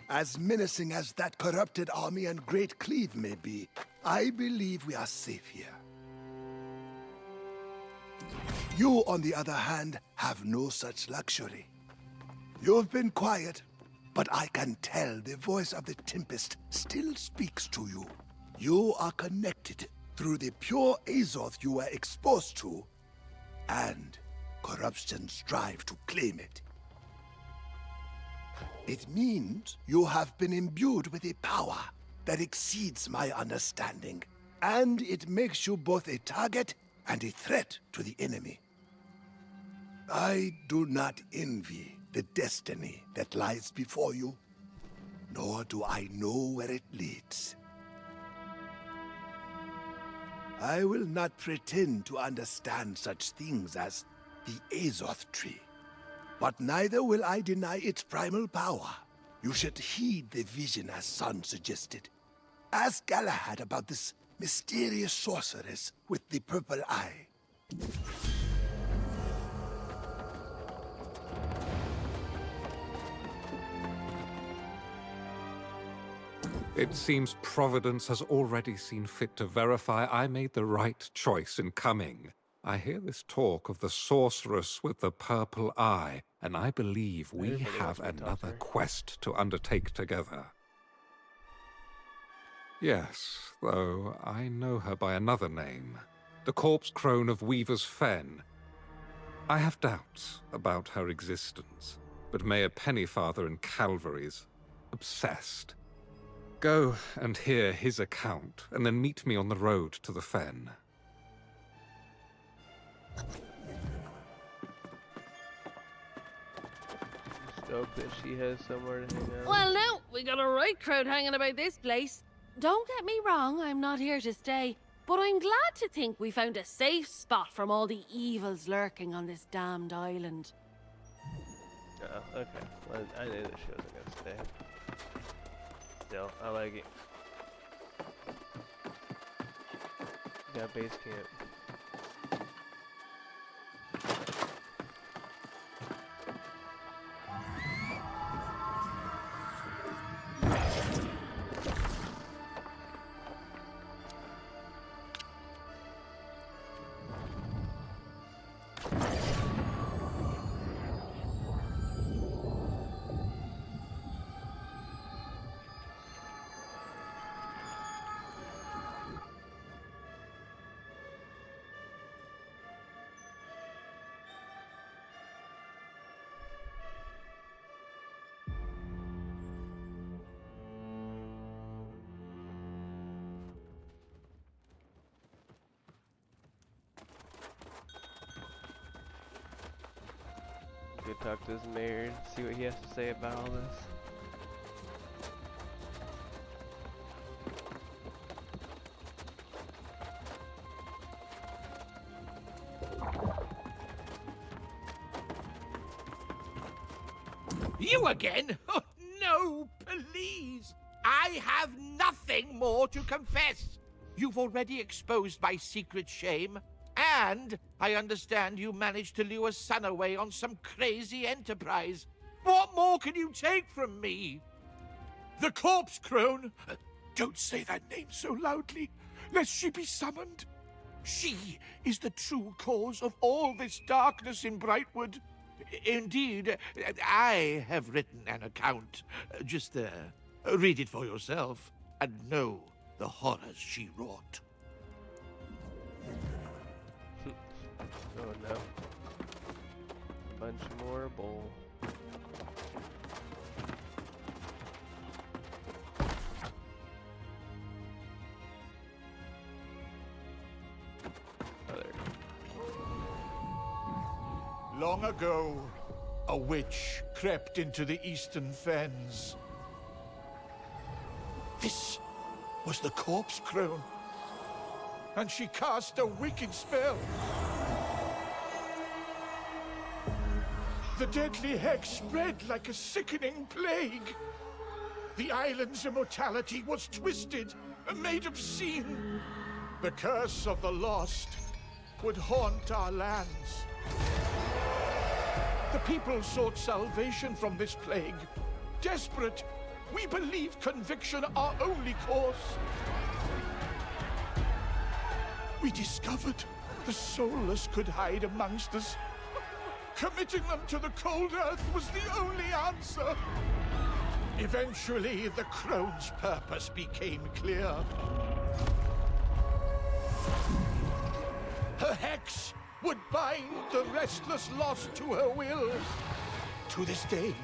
As menacing as that corrupted army and Great Cleave may be, I believe we are safe here. You, on the other hand, have no such luxury. You've been quiet, but I can tell the voice of the Tempest still speaks to you. You are connected through the pure Azoth you were exposed to, and corruption strive to claim it. It means you have been imbued with a power that exceeds my understanding, and it makes you both a target and a threat to the enemy. I do not envy the destiny that lies before you, nor do I know where it leads. I will not pretend to understand such things as the Azoth tree, but neither will I deny its primal power. You should heed the vision as Son suggested. Ask Galahad about this mysterious sorceress with the purple eye. It seems Providence has already seen fit to verify I made the right choice in coming. I hear this talk of the sorceress with the purple eye, and I believe we Everybody have wants me to talk to another her. quest to undertake together. Yes, though I know her by another name. The corpse crone of Weaver's Fen. I have doubts about her existence, but Mayor Pennyfather in Calvary's obsessed. Go and hear his account, and then meet me on the road to the Fen. Stoked that she has somewhere to hang out. Well, now, we got a right crowd hanging about this place. Don't get me wrong, I'm not here to stay. But I'm glad to think we found a safe spot from all the evils lurking on this damned island. Oh, okay. Well, I knew that she wasn't gonna stay. Still, I like it. Got base camp. go talk to his mayor, see what he has to say about all this. You again? Oh, no, please. I have nothing more to confess. You've already exposed my secret shame, and I understand you managed to lure Son away on some crazy enterprise. What more can you take from me? The corpse crone? Don't say that name so loudly, lest she be summoned. She is the true cause of all this darkness in Brightwood. Indeed, I have written an account. Just read it for yourself and know the horrors she wrought. Oh no. A bunch more bull. Oh, there. Long ago, a witch crept into the eastern fens. This was the corpse crone, and she cast a wicked spell. The deadly hex spread like a sickening plague. The island's immortality was twisted and made obscene. The curse of the lost would haunt our lands. The people sought salvation from this plague. Desperate, we believed conviction our only course. We discovered the soulless could hide amongst us. Committing them to the cold earth was the only answer. Eventually, the crone's purpose became clear. Her hex would bind the restless lost to her will. To this day,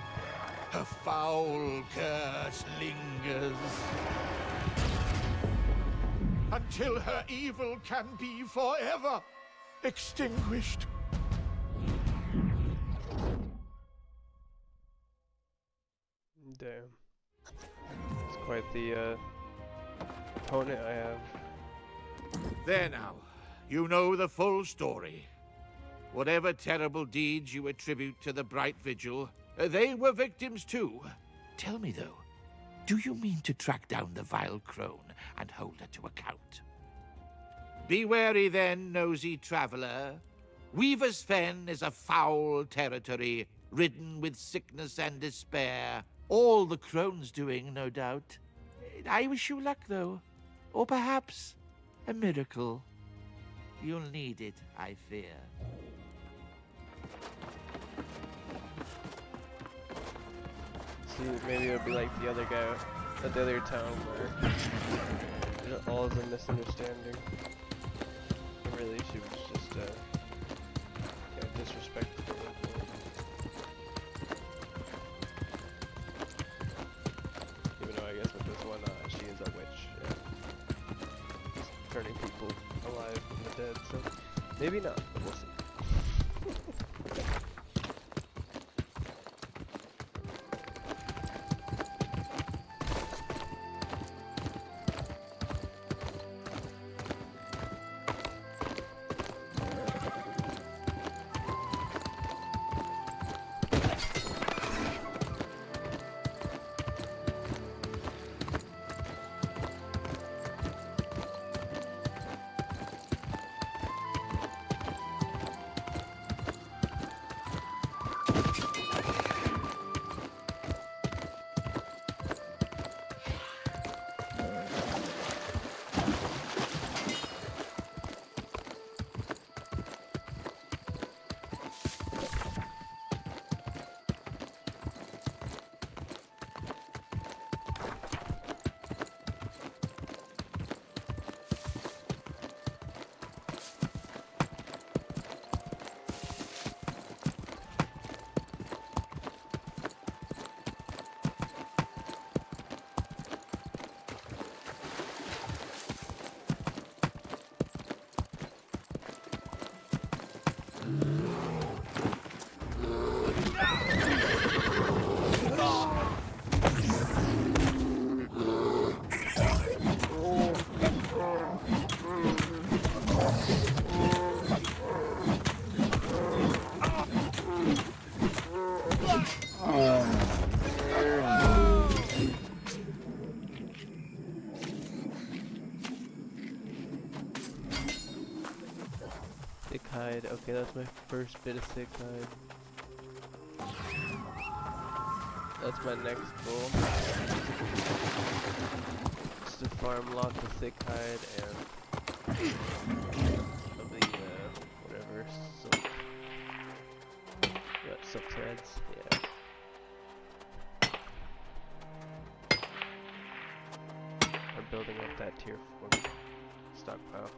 her foul curse lingers. Until her evil can be forever extinguished. Damn. It's quite the opponent I have. There now. You know the full story. Whatever terrible deeds you attribute to the Bright Vigil, they were victims too. Tell me though, do you mean to track down the vile crone and hold her to account? Be wary then, nosy traveler. Weaver's Fen is a foul territory, ridden with sickness and despair. All the crone's doing, no doubt. I wish you luck, though. Or perhaps a miracle. You'll need it, I fear. See, maybe it'll be like the other guy at the other town where it all is a misunderstanding. Really, she was just disrespectful. Even though I guess with this one, she is a witch. Yeah. Just turning people alive from the dead. So maybe not, but we'll see. Thick hide. Okay, that's my first bit of thick hide. That's my next goal. Just to farm lots of thick hide and of the whatever silk. What, silk threads? Yeah. I'm building up that tier 4 stockpile.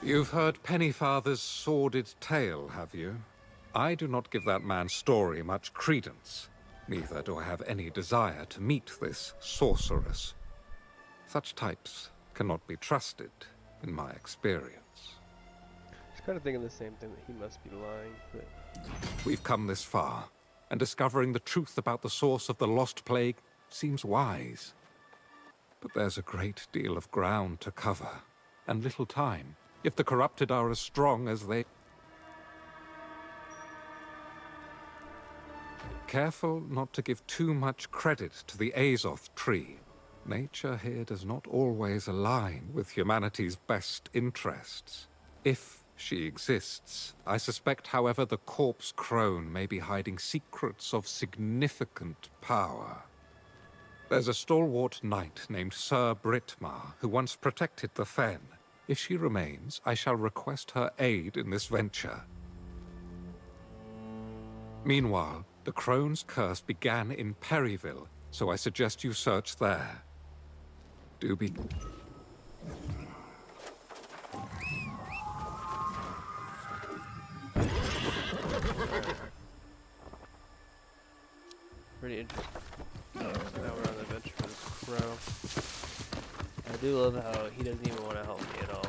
You've heard Pennyfather's sordid tale, have you? I do not give that man's story much credence. Neither do I have any desire to meet this sorceress. Such types cannot be trusted, in my experience. I was kind of thinking the same thing, that he must be lying, but... We've come this far, and discovering the truth about the source of the Lost Plague seems wise. But there's a great deal of ground to cover, and little time, if the corrupted are as strong as they... Careful not to give too much credit to the Azoth tree. Nature here does not always align with humanity's best interests. If she exists, I suspect, however, the corpse crone may be hiding secrets of significant power. There's a stalwart knight named Sir Britmar who once protected the Fen. If she remains, I shall request her aid in this venture. Meanwhile, the crone's curse began in Perryville, so I suggest you search there. Do be... Pretty interesting. So now we're on the adventure for this crow. I do love how he doesn't even want to help me at all.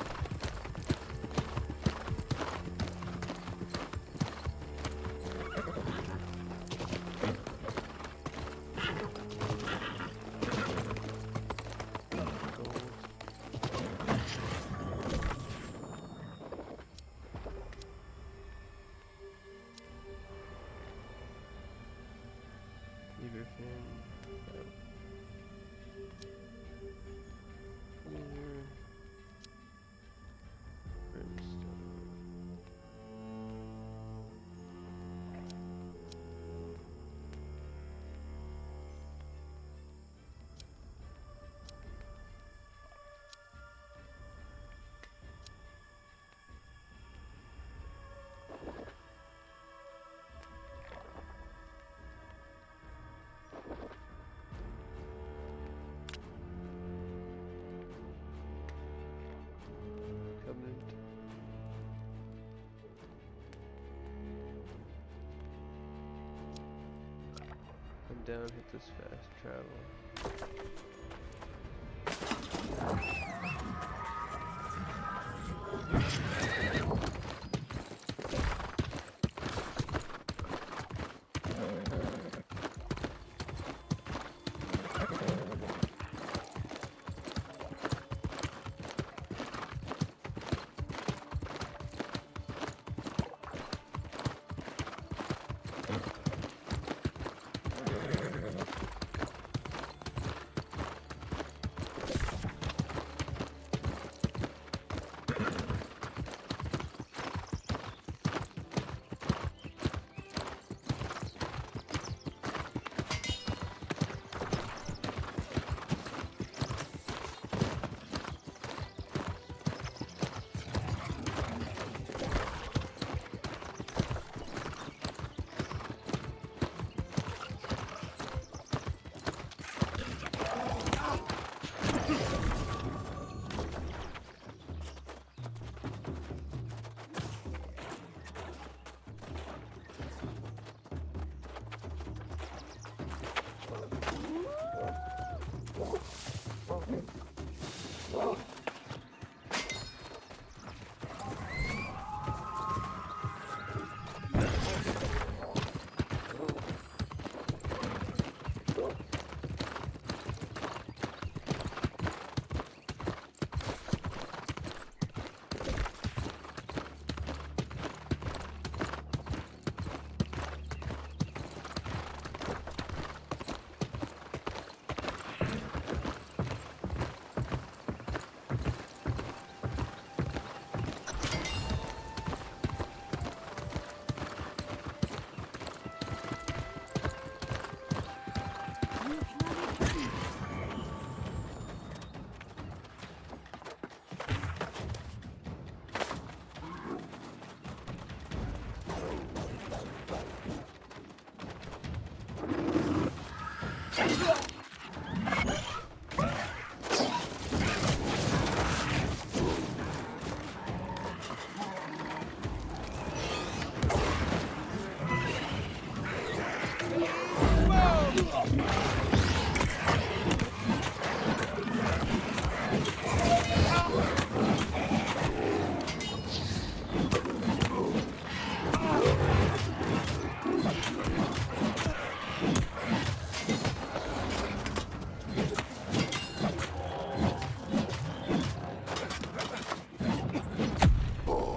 Come down, hit this fast travel.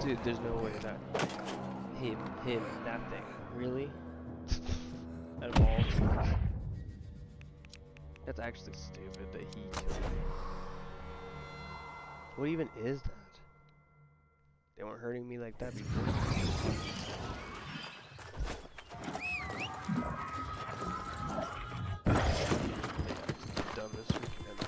Dude, there's no way that him, that thing. Really? Out of all. That's actually stupid that he killed me. What even is that? They weren't hurting me like that before. Dumbest freaking ever.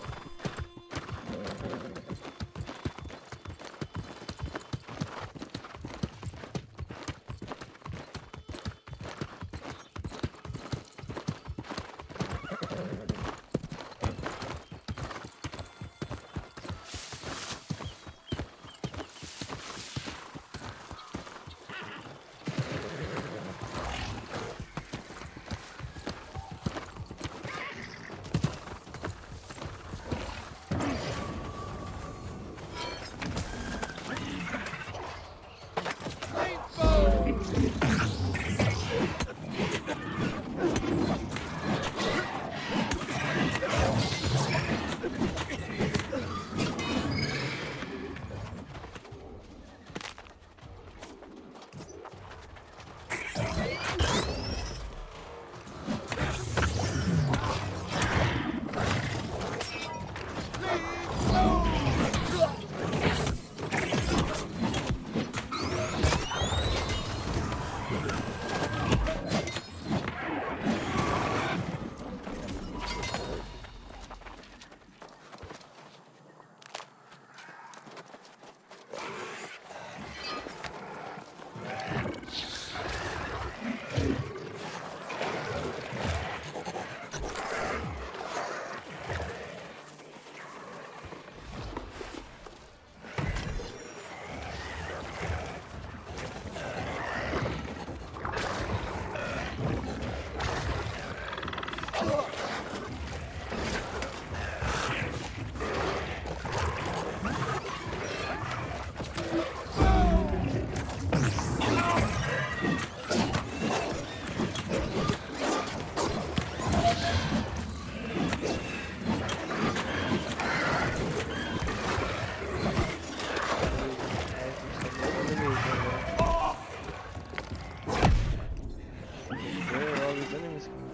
Where are all these enemies coming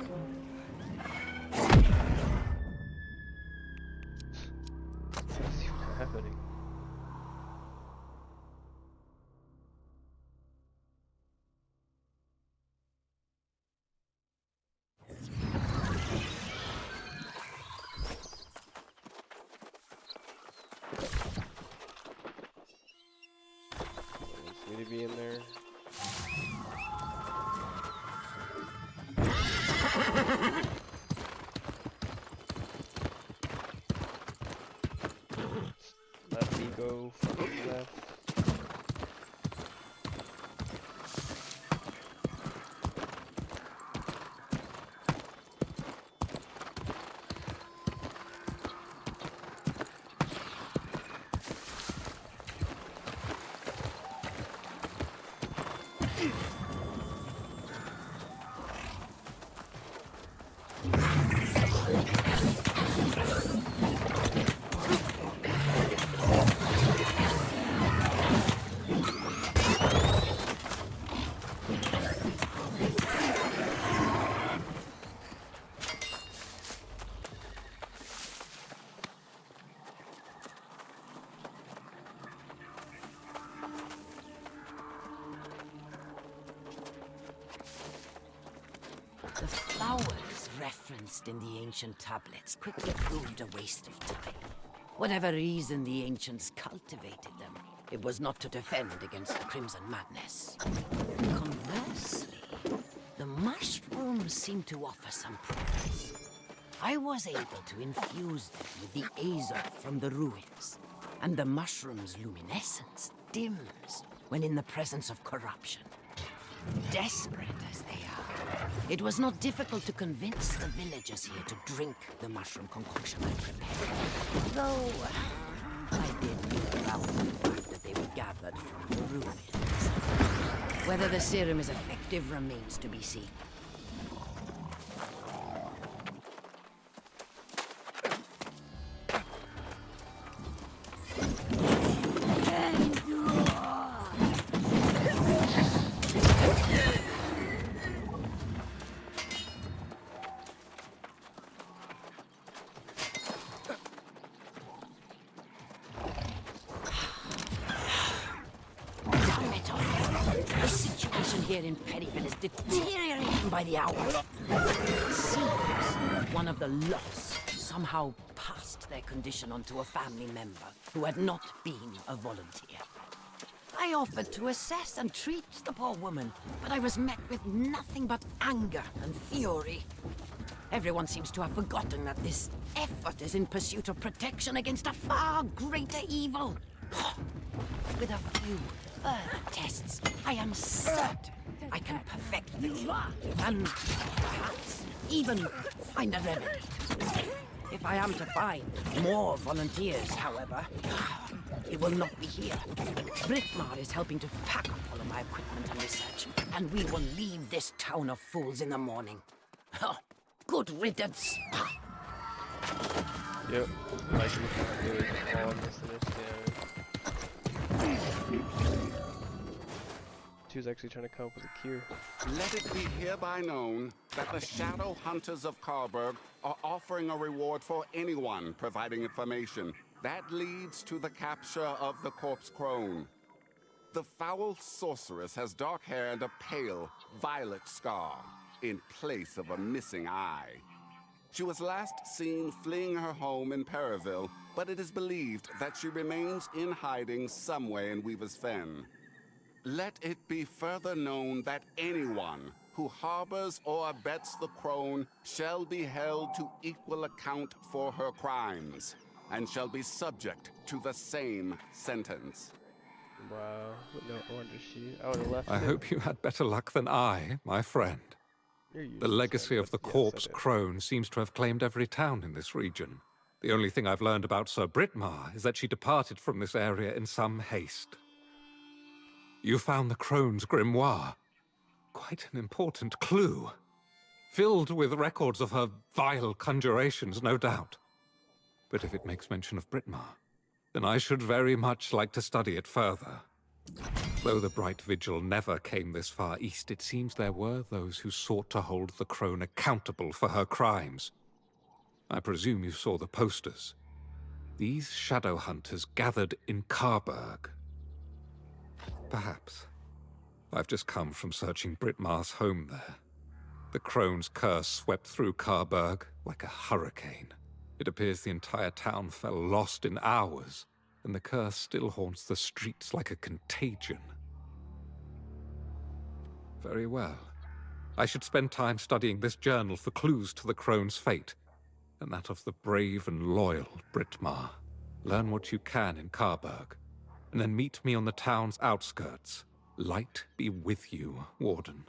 from? What's even happening? Wants me to be in there. Let me go from left. The flowers referenced in the ancient tablets quickly proved a waste of time. Whatever reason the ancients cultivated them, it was not to defend against the Crimson Madness. Conversely, the mushrooms seem to offer some promise. I was able to infuse them with the Aesop from the ruins, and the mushroom's luminescence dims when in the presence of corruption. Desperate as they are, it was not difficult to convince the villagers here to drink the mushroom concoction I prepared. Though, I did meet out the fact that they were gathered from the ruins. Whether the serum is effective remains to be seen. here in Perryville is deteriorating by the hour. It seems one of the lost somehow passed their condition onto a family member who had not been a volunteer. I offered to assess and treat the poor woman, but I was met with nothing but anger and fury. Everyone seems to have forgotten that this effort is in pursuit of protection against a far greater evil. With a few further tests, I am certain I can perfect the cure, and perhaps even find a remedy. If I am to find more volunteers, however, it will not be here. Brickmar is helping to pack up all of my equipment and research, and we will leave this town of fools in the morning. Good riddance. Yep. Like we found there was all misunderstanding. Two's actually trying to come up with a cure. Let it be hereby known that the Shadow Hunters of Carberg are offering a reward for anyone providing information that leads to the capture of the corpse crone. The foul sorceress has dark hair and a pale, violet scar in place of a missing eye. She was last seen fleeing her home in Perryville, but it is believed that she remains in hiding somewhere in Weaver's Fen. Let it be further known that anyone who harbors or abets the crone shall be held to equal account for her crimes, and shall be subject to the same sentence. Wow, no wonder I would have left I it. hope you had better luck than I, my friend. You're The useless, legacy man, of the but yes, corpse I did. crone seems to have claimed every town in this region. The only thing I've learned about Sir Brittmar is that she departed from this area in some haste. You found the crone's grimoire. Quite an important clue. Filled with records of her vile conjurations, no doubt. But if it makes mention of Brittmar, then I should very much like to study it further. Though the Bright Vigil never came this far east, it seems there were those who sought to hold the crone accountable for her crimes. I presume you saw the posters. These shadow hunters gathered in Carberg. Perhaps. I've just come from searching Brittmar's home there. The crone's curse swept through Carberg like a hurricane. It appears the entire town fell lost in hours, and the curse still haunts the streets like a contagion. Very well. I should spend time studying this journal for clues to the crone's fate, and that of the brave and loyal Brittmar. Learn what you can in Carberg, and then meet me on the town's outskirts. Light be with you, Warden.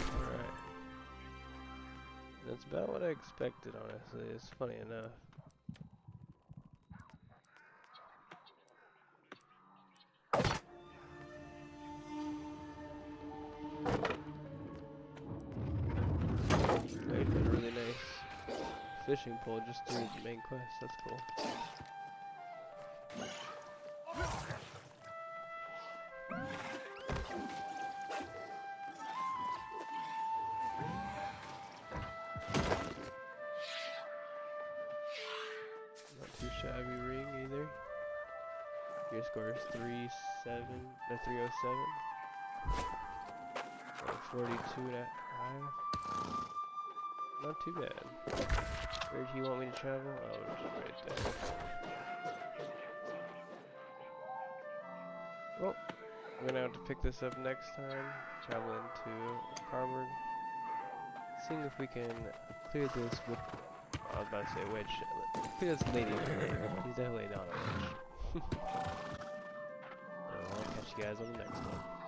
Alright. That's about what I expected, honestly. It's funny enough. They've been really nice fishing pole just through the main quest. That's cool. Not too shabby ring either. Your score is 307. 42 and a half. Not too bad. Where do you want me to travel? Oh, just right there. Well, we're gonna have to pick this up next time. Travel into Carberg. Seeing if we can clear this with. I was about to say witch. Clear this lady over here. She's definitely not a witch. I'll catch you guys on the next one.